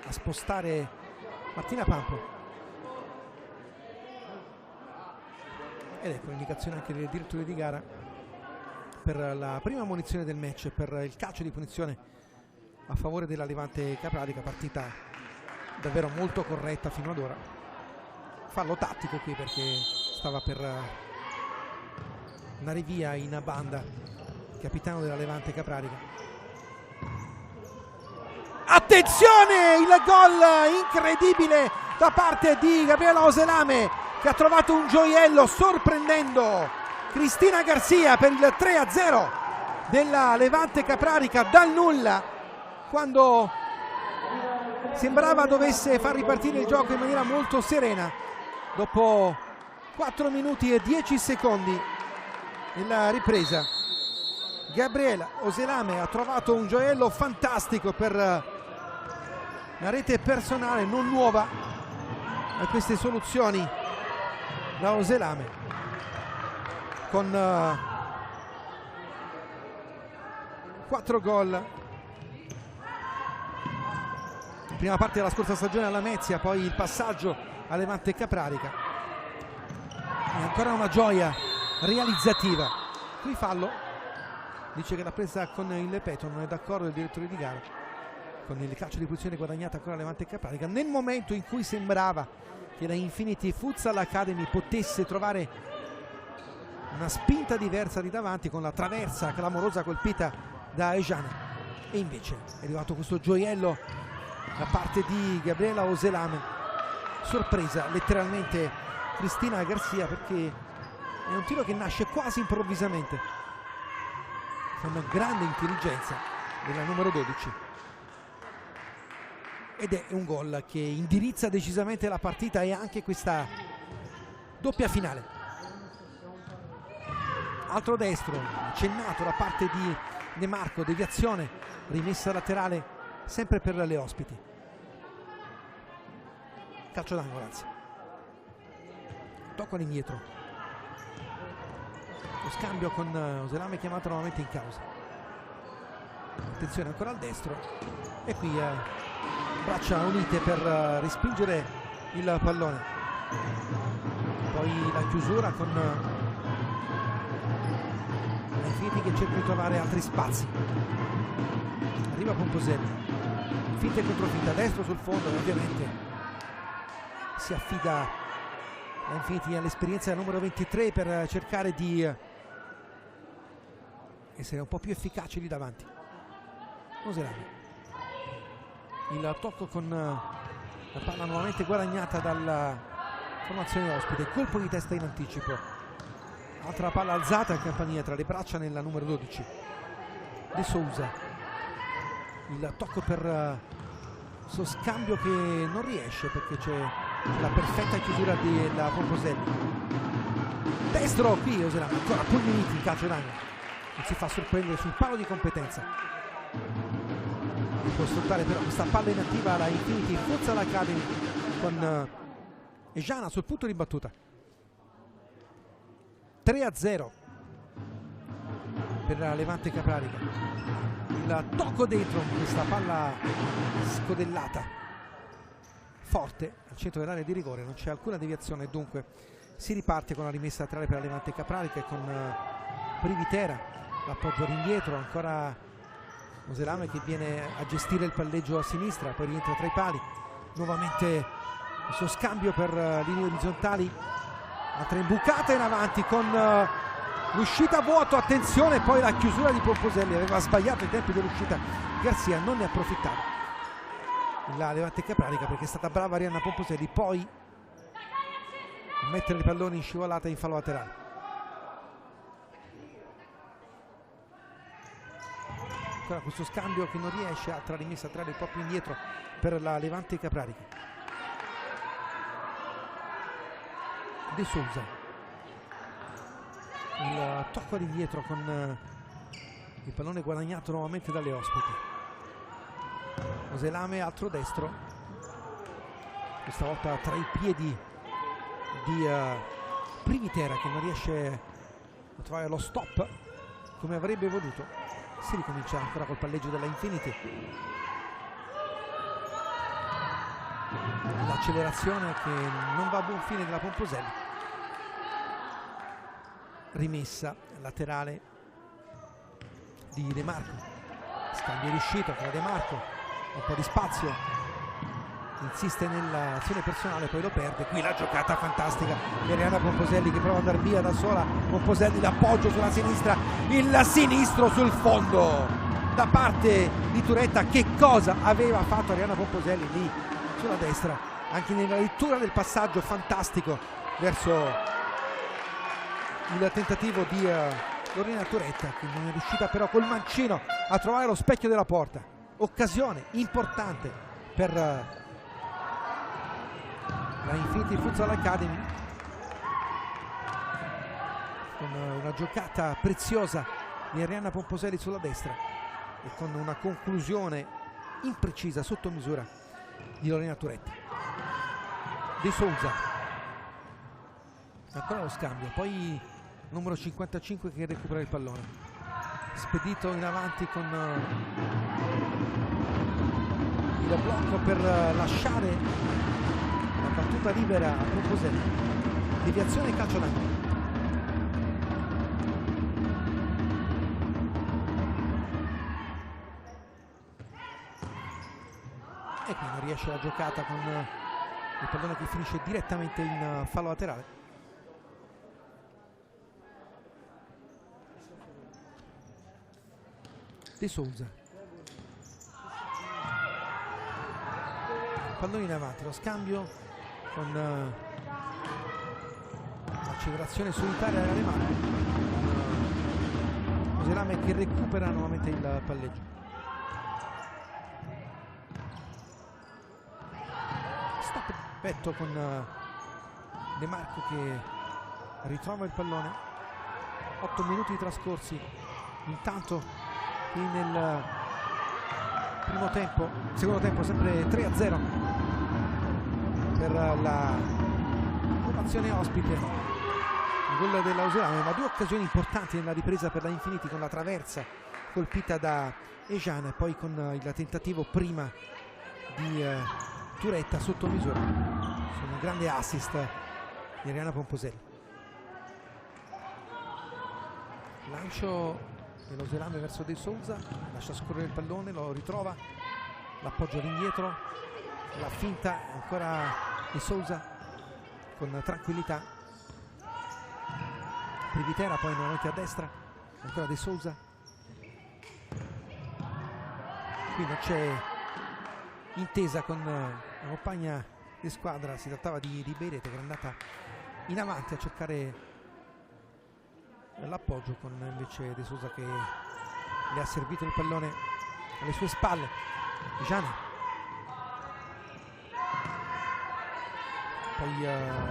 a spostare Martina Pampo, ed ecco l'indicazione anche del direttore di gara per la prima ammonizione del match, per il calcio di punizione a favore della Levante Caprarica. Partita davvero molto corretta fino ad ora. Fallo tattico qui perché stava per andare via in banda il capitano della Levante Caprarica. Attenzione, il gol incredibile da parte di Gabriela Oselame, che ha trovato un gioiello sorprendendo Cristina Garcia per il 3-0 della Levante Caprarica dal nulla, quando sembrava dovesse far ripartire il gioco in maniera molto serena. Dopo 4 minuti e 10 secondi nella ripresa, Gabriela Oselame ha trovato un gioiello fantastico per la rete personale non nuova a queste soluzioni da Oselame, con 4 gol in prima parte della scorsa stagione alla Lamezia, poi il passaggio a Levante Caprarica, e ancora una gioia realizzativa. Qui fallo, dice che l'ha presa con il petto, non è d'accordo il direttore di gara con il calcio di punizione guadagnata ancora Levante Caprarica, nel momento in cui sembrava che la Infinity Futsal Academy potesse trovare una spinta diversa di davanti con la traversa clamorosa colpita da Ejana, e invece è arrivato questo gioiello da parte di Gabriela Oselame. Sorpresa letteralmente Cristina Garcia, perché è un tiro che nasce quasi improvvisamente. con grande intelligenza della numero 12, ed è un gol che indirizza decisamente la partita e anche questa doppia finale. Altro destro accennato da parte di De Marco, deviazione, rimessa laterale sempre per le ospiti. Calcio d'angolo, anzi. Tocco all'indietro. Lo scambio con Oselame chiamato nuovamente in causa. Attenzione ancora al destro. E qui braccia unite per respingere il pallone. Poi la chiusura con Infiniti che cerca di trovare altri spazi. Arriva Pomposelli. Finta e controfinte, destro sul fondo, e ovviamente si affida a Infiniti all'esperienza del numero 23 per cercare di essere un po' più efficaci lì davanti. Oselame. Il tocco con la palla nuovamente guadagnata dalla formazione ospite, colpo di testa in anticipo. Altra palla alzata in campanile tra le braccia nella numero 12. De Souza. Il tocco per suo scambio che non riesce perché c'è la perfetta chiusura della Pomposelli. Destro qui Oselame, ancora Pugniti in calcio d'angolo. Non si fa sorprendere sul palo di competenza. Può sfruttare però questa palla inattiva la Infiniti Futsal Academy con Ejana sul punto di battuta. 3-0 per la Levante Caprarica. Il tocco dentro questa palla scodellata forte al centro dell'area di rigore, non c'è alcuna deviazione, dunque si riparte con la rimessa laterale per la Levante Caprarica e con Privitera, l'appoggio all'indietro, ancora Oselame che viene a gestire il palleggio a sinistra, poi rientra tra i pali, nuovamente il suo scambio per linee orizzontali, altra imbucata in avanti con l'uscita a vuoto, attenzione, poi la chiusura di Pomposelli, aveva sbagliato i tempi dell'uscita Garzia, non ne approfittava la Levante Caprarica perché è stata brava Arianna Pomposelli poi a mettere i palloni in scivolata in fallo laterale. Ancora questo scambio che non riesce, altra rimessa laterale un po' più indietro per la Levante Caprarica. De Souza, il tocco all'indietro con il pallone guadagnato nuovamente dalle ospiti. Oselame, altro destro, questa volta tra i piedi di Privitera che non riesce a trovare lo stop come avrebbe voluto. Si ricomincia ancora col palleggio della Infinity. L'accelerazione che non va a buon fine della Pomposelli. Rimessa laterale di De Marco, scambio riuscito tra De Marco, un po' di spazio, insiste nell'azione personale, poi lo perde. Qui la giocata fantastica di Arianna Pomposelli che prova ad andare via da sola. Pomposelli, l'appoggio sulla sinistra, il sinistro sul fondo da parte di Turetta. Che cosa aveva fatto Arianna Pomposelli lì sulla destra, anche nella lettura del passaggio fantastico verso il tentativo di Lorena Turetta, che non è riuscita però col mancino a trovare lo specchio della porta. Occasione importante per la Infinity Futsal Academy, con una giocata preziosa di Arianna Pomposelli sulla destra e con una conclusione imprecisa sotto misura di Lorena Turetta. De Souza, ancora lo scambio, poi numero 55 che recupera il pallone, spedito in avanti con il blocco per lasciare la battuta libera a Pomposelli. Deviazione e calcio d'angolo. E qui non riesce la giocata con il pallone che finisce direttamente in fallo laterale. De Souza, pallone in avanti, lo scambio con l'accelerazione solitaria della Lemano, Oselame che recupera nuovamente il palleggio. Stop petto con De Marco che ritrova il pallone. 8 minuti trascorsi. Intanto qui nel primo tempo, secondo tempo sempre 3-0 per la formazione ospite. Il gol della Oselame, ma 2 occasioni importanti nella ripresa per la Infiniti, con la traversa colpita da Ejan e poi con il tentativo prima di Turetta sotto misura. Sono un grande assist di Arianna Pomposelli. Lancio dell'Oselame verso De Souza, lascia scorrere il pallone, lo ritrova, l'appoggio all'indietro, la finta, ancora De Souza con tranquillità. Privitera poi nuovamente a destra, ancora De Souza. Qui non c'è intesa con la compagna di squadra, si trattava di Ribeirete che è andata in avanti a cercare l'appoggio, con invece De Souza che le ha servito il pallone alle sue spalle. Giana, poi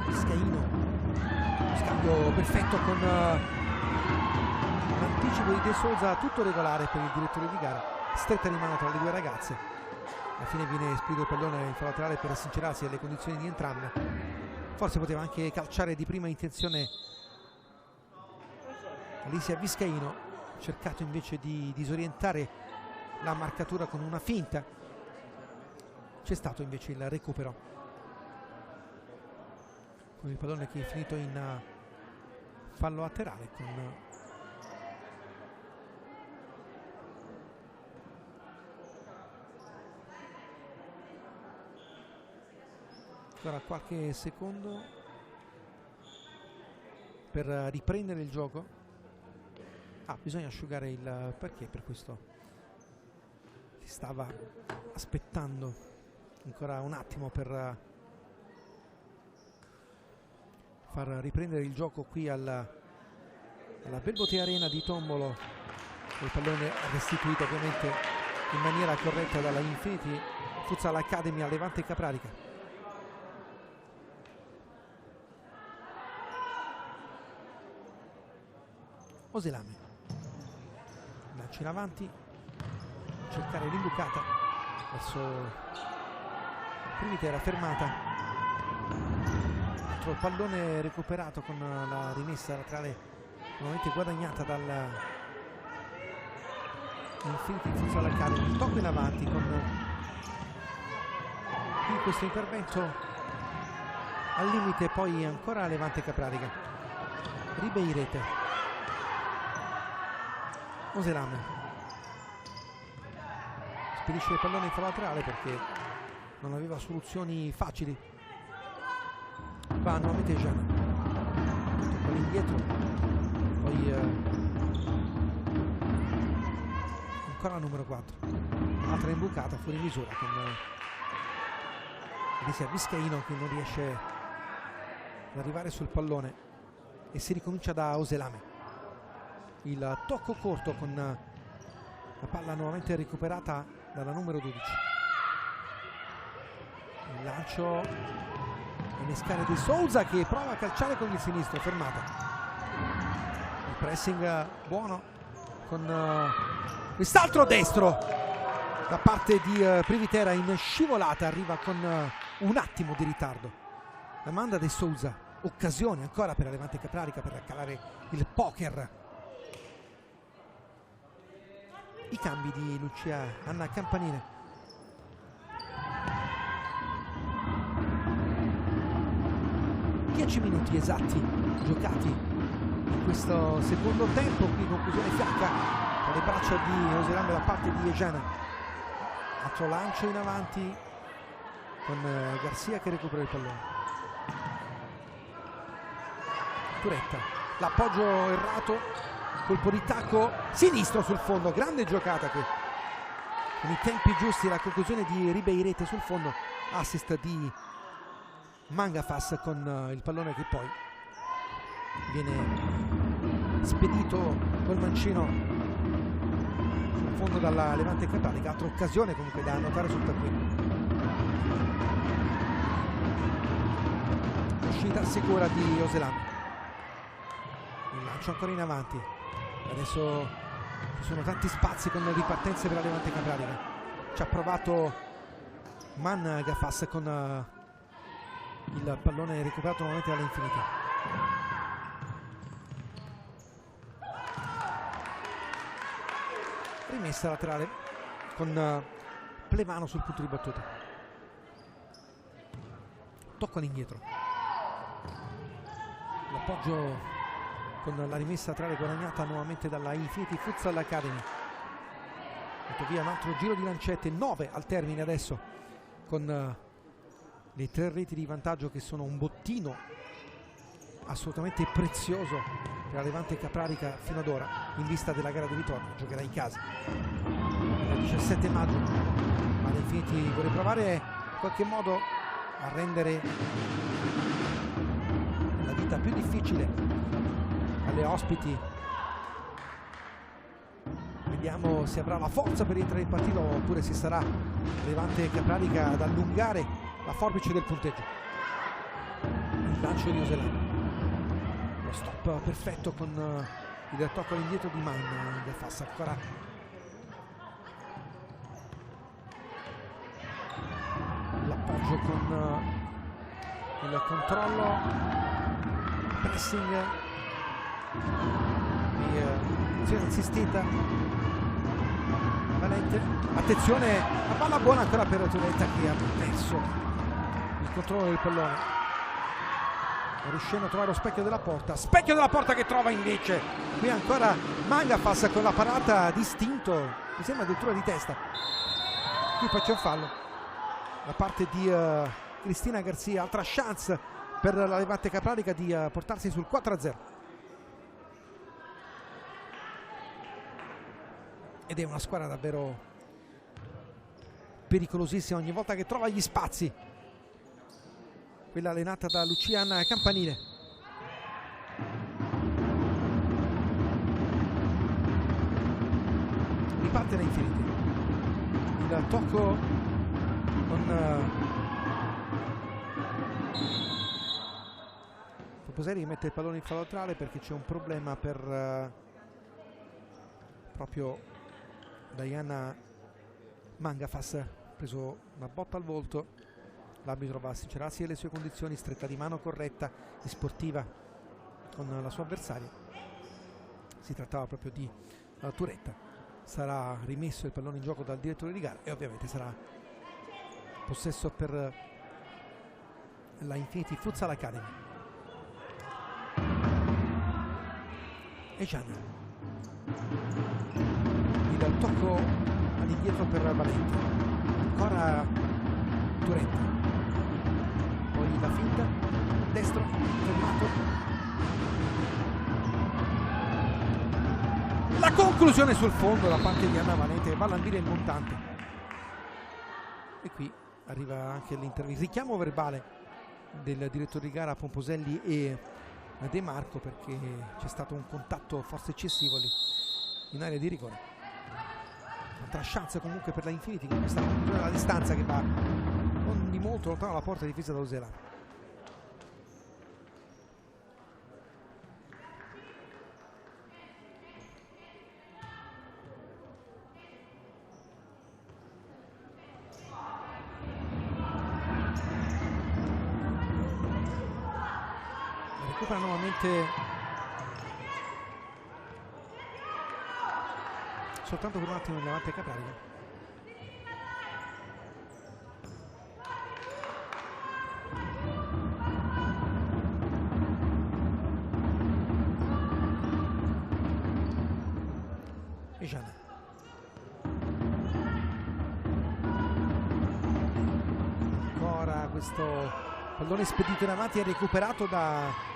Viscaino, scambio perfetto con l'anticipo di De Souza, tutto regolare per il direttore di gara, stretta di mano tra le 2 ragazze. Alla fine viene spedito il pallone in fallo laterale per sincerarsi alle condizioni di entrambe. Forse poteva anche calciare di prima intenzione Alicia Viscaino, cercato invece di disorientare la marcatura con una finta. C'è stato invece il recupero con il pallone che è finito in fallo laterale, con ancora qualche secondo per riprendere il gioco. Bisogna asciugare il perché, per questo si stava aspettando ancora un attimo per far riprendere il gioco qui alla Belbotea Arena di Tombolo. Il pallone restituito ovviamente in maniera corretta dalla Infinity Futsal Academy a Levante Caprarica. Oselame lancia in avanti, cercare l'imbucata verso Privitera, fermata. Altro pallone recuperato con la rimessa laterale nuovamente guadagnata dal Infinity Futsal Academy. Tocco in avanti con in questo intervento al limite, poi ancora Levante Caprarica. Ribeirete, Oselame spedisce il pallone in fallo laterale perché non aveva soluzioni facili. Va nuovamente Gianna, poi indietro, poi ancora la numero 4, altra imbucata fuori misura con Alicia Viscaino che non riesce ad arrivare sul pallone e si ricomincia da Oselame. Il tocco corto con la palla nuovamente recuperata dalla numero 12. Il lancio, innescare De Souza che prova a calciare con il sinistro, fermata. Il pressing buono con quest'altro destro da parte di Privitera in scivolata, arriva con un attimo di ritardo. La manda De Souza, occasione ancora per la Levante Caprarica per calare il poker. I cambi di Lucia Anna Campanile. Dieci minuti esatti giocati in questo secondo tempo, qui conclusione fiacca con le braccia di Oselame da parte di Egiana. Altro lancio in avanti con Garcia che recupera il pallone. Turetta, l'appoggio errato, colpo di tacco sinistro sul fondo, grande giocata qui con i tempi giusti, la conclusione di Ribeirete sul fondo, assist di Mangafas con il pallone che poi viene spedito col mancino fondo dalla Levante Capranica, altra occasione comunque da annotare sul taccuino. Uscita sicura di Oselan, il lancio ancora in avanti, adesso ci sono tanti spazi con ripartenze per la Levante Capranica. Ci ha provato Mangafas con il pallone recuperato nuovamente dalla Infinity. Rimessa laterale con Plevano sul punto di battuta. Tocco all'indietro. L'appoggio con la rimessa laterale guadagnata nuovamente dalla Infinity Futsal Academy. Metto via un altro giro di lancette, 9 al termine adesso, con le 3 reti di vantaggio che sono un bottino assolutamente prezioso per la Levante Capranica fino ad ora, in vista della gara di ritorno. Giocherà in casa il 17 maggio, ma l'Infinity vuole provare in qualche modo a rendere la vita più difficile alle ospiti. Vediamo se avrà la forza per rientrare in partita oppure se sarà Levante Capranica ad allungare la forbice del punteggio. Il lancio di Oselan, lo stop perfetto con il tocco all'indietro di Mangafas. Ancora l'appoggio con il controllo, pressing e azione insistita. Valente, attenzione, la palla buona ancora per Turetta che ha perso il controllo del pallone, riuscendo a trovare lo specchio della porta che trova invece qui ancora Mangafas con la parata d'istinto, mi sembra addirittura di testa. Qui poi c'è un fallo da parte di Cristina Garzia, altra chance per la Levante Capranica di portarsi sul 4-0. Ed è una squadra davvero pericolosissima ogni volta che trova gli spazi, quella allenata da Luciana Campanile. Riparte la Infinity, il tocco con Poposeri che mette il pallone in fallo laterale perché c'è un problema per proprio Diana Mangafas. Ha preso una botta al volto, l'arbitro va a sincerarsi delle sue condizioni, stretta di mano corretta e sportiva con la sua avversaria. Si trattava proprio di Turetta. Sarà rimesso il pallone in gioco dal direttore di gara e ovviamente sarà possesso per la Infinity Futsal Academy. E Gianni, il tocco all'indietro per Valente, ancora Turetta, poi la finta, destro, fermato, la conclusione sul fondo da parte di Anna Valente che va a lambire il montante. E qui arriva anche l'intervista, richiamo verbale del direttore di gara Pomposelli e De Marco, perché c'è stato un contatto forse eccessivo lì in area di rigore. Altra chance comunque per la Infinity con questa conclusione alla distanza che va non di molto lontano dalla porta difesa da Oselan. Recupera nuovamente soltanto per un attimo in Levante Capranica. E Gianna. Ancora questo pallone spedito in avanti e recuperato da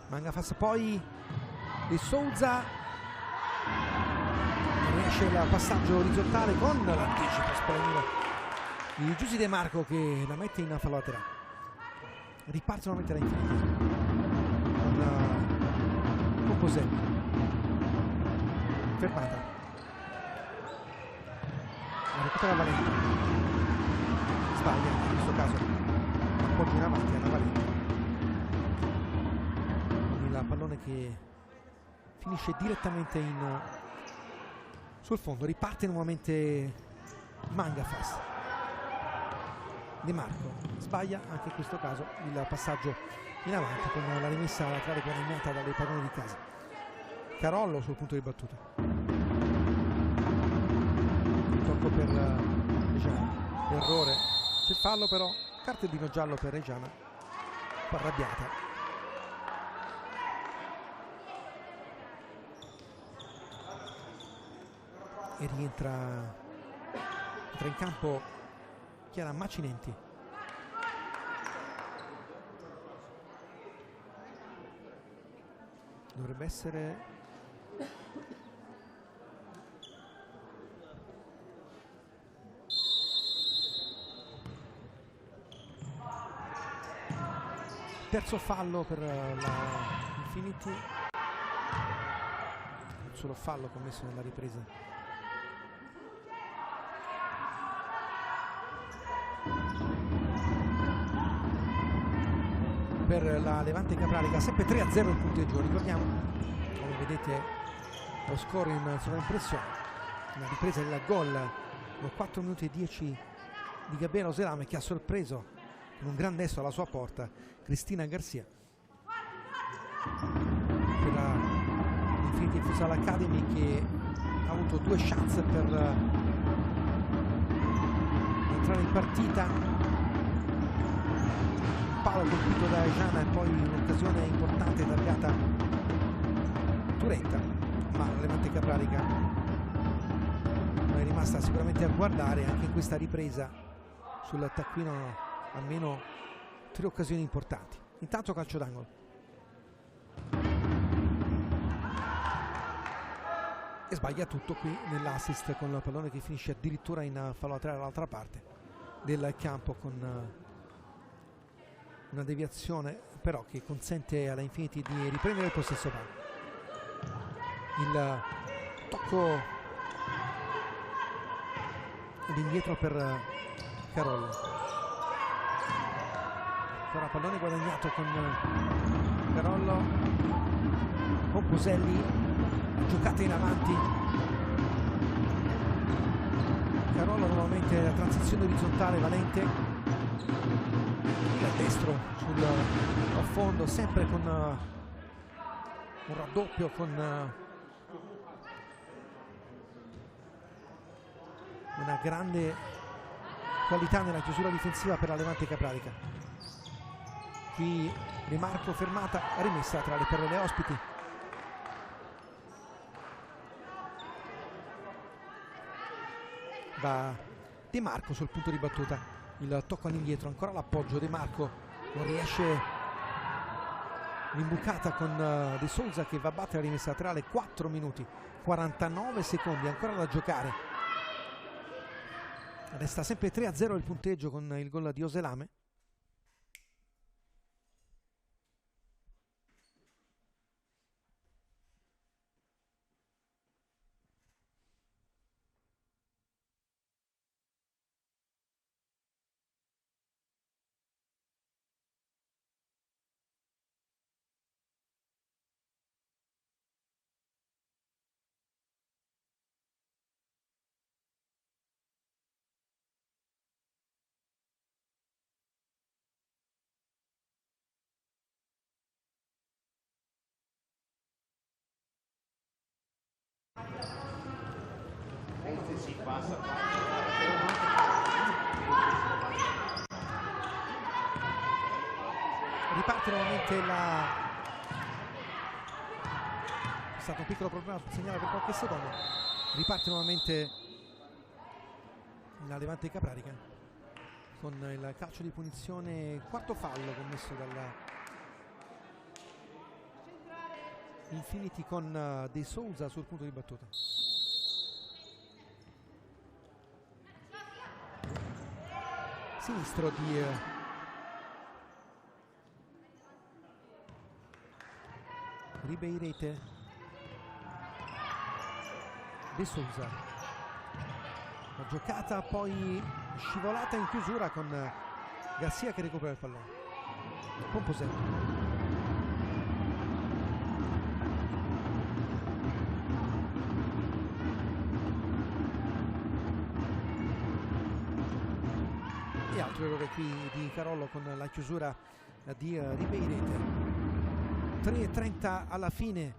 Mangafas, poi di Souza. Riesce il passaggio orizzontale con l'anticipo splendido di Giusy De Marco che la mette in fallo laterale. Riparte nuovamente la Infinity con Pomposelli, fermata tra Valente, sbaglia in questo caso, appoggio in avanti alla Valente, il pallone che finisce direttamente sul fondo. Riparte nuovamente Mangafas. De Marco sbaglia anche in questo caso il passaggio in avanti con la rimessa laterale guadagnata dalle padrone di casa. Carollo sul punto di battuta, tocco per Reggiana, errore, c'è il fallo però, cartellino giallo per Reggiana, un po' arrabbiata. E rientra in campo Chiara Macinenti. Dovrebbe essere terzo fallo per la Infinity, un solo fallo commesso nella ripresa. Per la Levante Caprarica, sempre 3-0 il punteggio. Ricordiamo, come vedete, lo score in sovraimpressione, una ripresa del gol dopo 4 minuti e 10 di Gabriela Oselame, che ha sorpreso con un gran destro alla sua porta Cristina Garcia. Per la Infinity Futsal Academy, che ha avuto 2 chance per entrare in partita, palo colpito da Ejana e poi un'occasione importante targata Turetta, ma la Levante Caprarica è rimasta sicuramente a guardare anche in questa ripresa. Sul taccuino almeno 3 occasioni importanti. Intanto calcio d'angolo, e sbaglia tutto qui nell'assist con il pallone che finisce addirittura in fallo laterale dall'altra parte del campo, con una deviazione però che consente alla Infinity di riprendere il possesso palla. Il tocco all'indietro per Carollo, ancora pallone guadagnato con Carollo, con Poselli, giocata in avanti, Carollo nuovamente la transizione orizzontale, Valente da destro sul fondo, sempre con un raddoppio, con una grande qualità nella chiusura difensiva per la Levante Caprarica. Qui De Marco fermata, rimessa tra le perle ospiti. Va De Marco sul punto di battuta, il tocco all'indietro, ancora l'appoggio, De Marco non riesce, l'imbucata con De Souza che va a battere la rimessa laterale. 4 minuti 49 secondi ancora da giocare, resta sempre 3-0 il punteggio con il gol di Oselame. Riparte nuovamente c'è stato un piccolo problema sul segnale per qualche secondo. Riparte nuovamente la Levante Caprarica con il calcio di punizione, quarto fallo commesso dalla Infinity, con De Souza sul punto di battuta. Sinistro di Ribeirete, De Souza, La giocata poi scivolata in chiusura con Garcia che recupera il pallone. Pomposelli. E altro errore qui di Carollo con la chiusura di Ribeirete. 3:30 alla fine,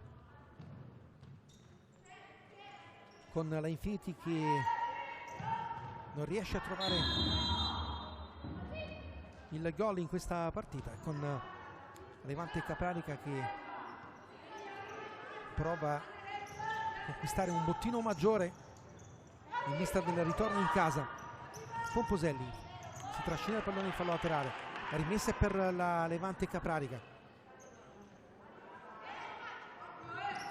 con la Infinity che non riesce a trovare il gol in questa partita, con Levante Caprarica che prova a conquistare un bottino maggiore in vista del ritorno in casa. Pomposelli si trascina il pallone in fallo laterale, la rimessa è per la Levante Caprarica.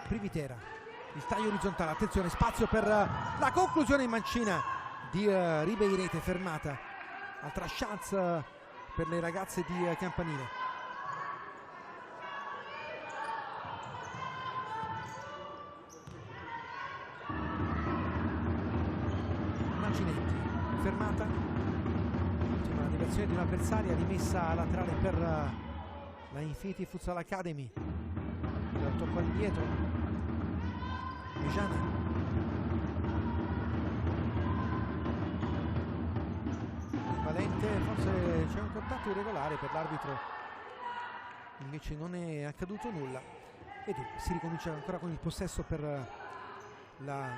Privitera, il taglio orizzontale, attenzione, spazio per la conclusione in mancina di Ribeirete, fermata. Altra chance per le ragazze di Campanile. Manginetti, fermata. Ultima direzione di un'avversaria, rimessa laterale per la Infinity Futsal Academy. Il tocco all'indietro. Gianna. Valente, forse c'è un contatto irregolare per l'arbitro, invece non è accaduto nulla e si ricomincia ancora con il possesso per la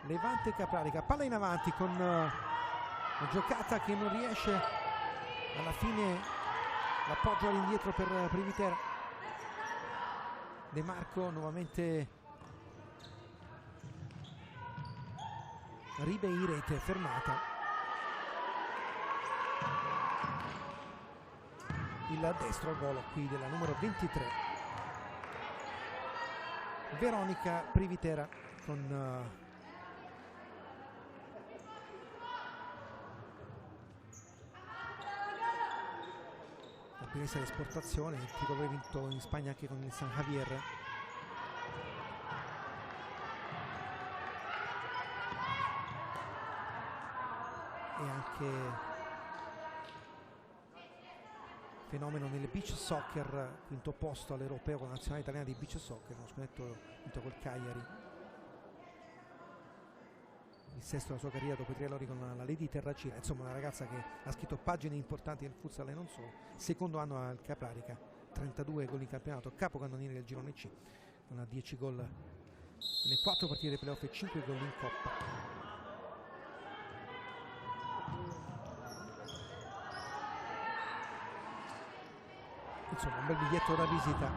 Levante Caprarica. Palla in avanti con una giocata che non riesce, alla fine l'appoggio all'indietro per Privitera. De Marco, nuovamente Ribeirete, fermata. Il destro al volo qui della numero 23 Veronica Privitera, con la premessa di esportazione, il titolo vinto in Spagna anche con il San Javier. E anche fenomeno nel beach soccer, quinto posto all'europeo con la nazionale italiana di beach soccer, uno scudetto vinto col Cagliari, il sesto della sua carriera dopo i triennali con la Lady Terracina. Insomma, una ragazza che ha scritto pagine importanti nel futsal e non solo. Secondo anno al Caprarica, 32 gol in campionato, capocannoniere del girone C con 10 gol nelle 4 partite dei playoff e 5 gol in Coppa. Insomma, un bel biglietto da visita.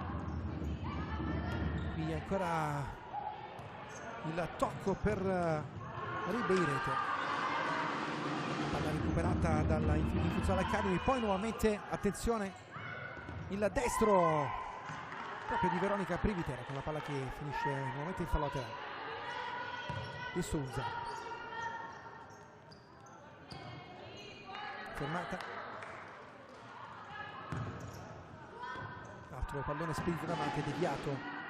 Qui ancora il tocco per Ribeirete, palla recuperata dalla Infinity Futsal Academy, poi nuovamente, attenzione, il destro proprio di Veronica Privitera, con la palla che finisce nuovamente in fallo laterale. E Souza, fermata. Altro pallone spedito davanti, deviato.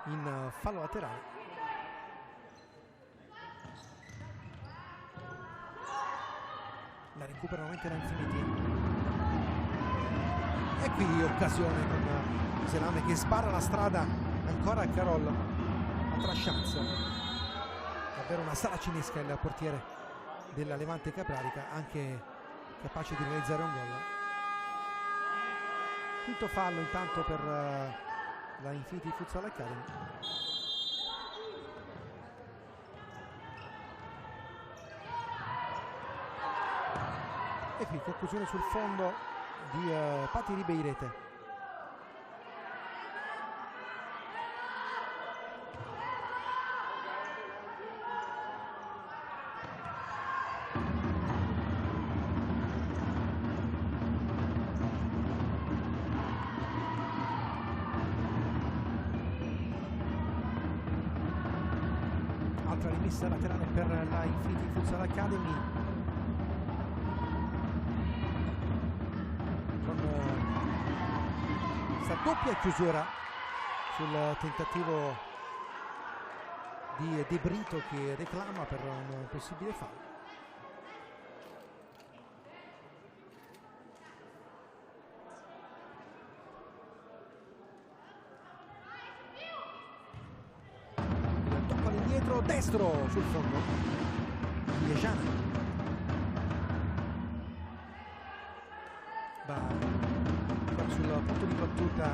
In fallo laterale. La recupera nuovamente la Infinity. E qui occasione con Selame che spara la strada ancora a Carollo. Altra chance. Davvero una sala cinesca il portiere della Levante Caprarica, anche capace di realizzare un gol. Quinto fallo intanto per la Infinity Futsal Academy. E qui conclusione sul fondo di Pati Ribeirete. Altra rimessa laterale per la Infinity Futsal Academy, con doppia chiusura sul tentativo di De Brito che reclama per un possibile fallo. Il tocco all'indietro destro sul fondo di Ejana. Va sul punto di battuta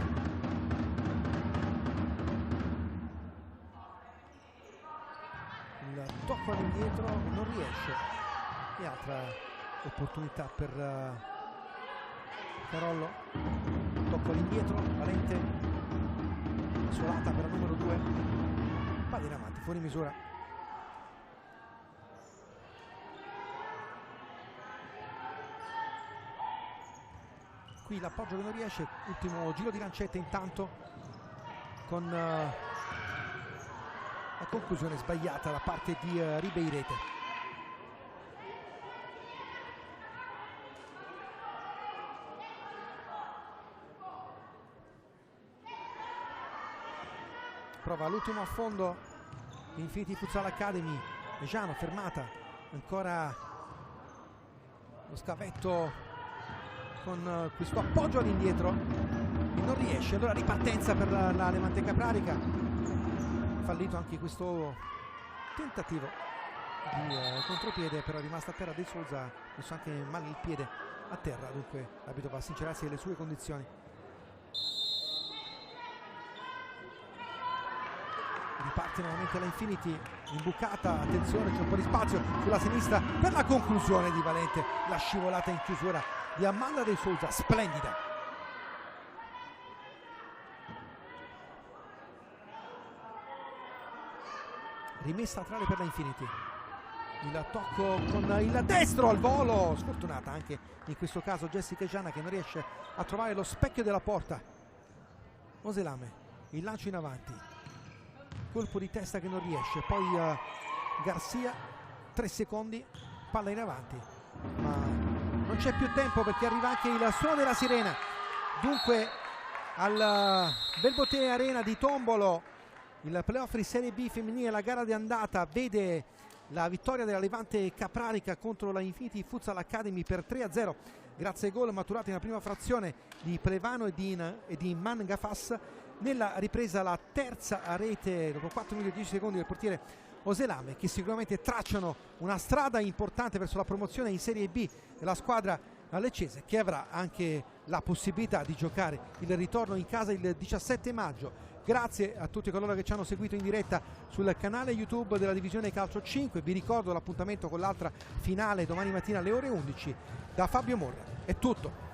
il tocco all'indietro, non riesce, e altra opportunità per Carollo. Tocco all'indietro, Valente, isolata per la numero 2, palla in avanti, fuori misura. Qui l'appoggio che non riesce, ultimo giro di lancetta intanto con la conclusione sbagliata da parte di Ribeirete. Prova l'ultimo affondo Infinity Futsal Academy. Ejano fermata, ancora lo scavetto con questo appoggio all'indietro e non riesce. Allora ripartenza per la Levante Caprarica. Fallito anche questo tentativo di contropiede, però è rimasta a terra De Souza, ha messo anche male il piede a terra, dunque l'arbitro va a sincerarsi delle sue condizioni. Riparte nuovamente la Infinity, imbucata, attenzione, c'è un po' di spazio sulla sinistra per la conclusione di Valente, la scivolata in chiusura di Amanda De Souza, splendida. Rimessa a trave per la Infinity, il tocco con il destro al volo, sfortunata anche in questo caso Jessica Ejana che non riesce a trovare lo specchio della porta. Oselame, il lancio in avanti, colpo di testa che non riesce, poi Garcia, 3 secondi, palla in avanti, ma non c'è più tempo perché arriva anche il suono della sirena. Dunque al Belbote Arena di Tombolo il playoff di Serie B femminile, la gara di andata vede la vittoria della Levante Caprarica contro la Infinity Futsal Academy per 3-0 grazie ai gol maturati nella prima frazione di Plevano e di Mangafas. Nella ripresa la terza a rete dopo 4 minuti e 10 secondi del portiere Oselame, che sicuramente tracciano una strada importante verso la promozione in Serie B della squadra leccese, che avrà anche la possibilità di giocare il ritorno in casa il 17 maggio. Grazie a tutti coloro che ci hanno seguito in diretta sul canale YouTube della Divisione Calcio 5. Vi ricordo l'appuntamento con l'altra finale domani mattina alle ore 11. Da Fabio Morra è tutto.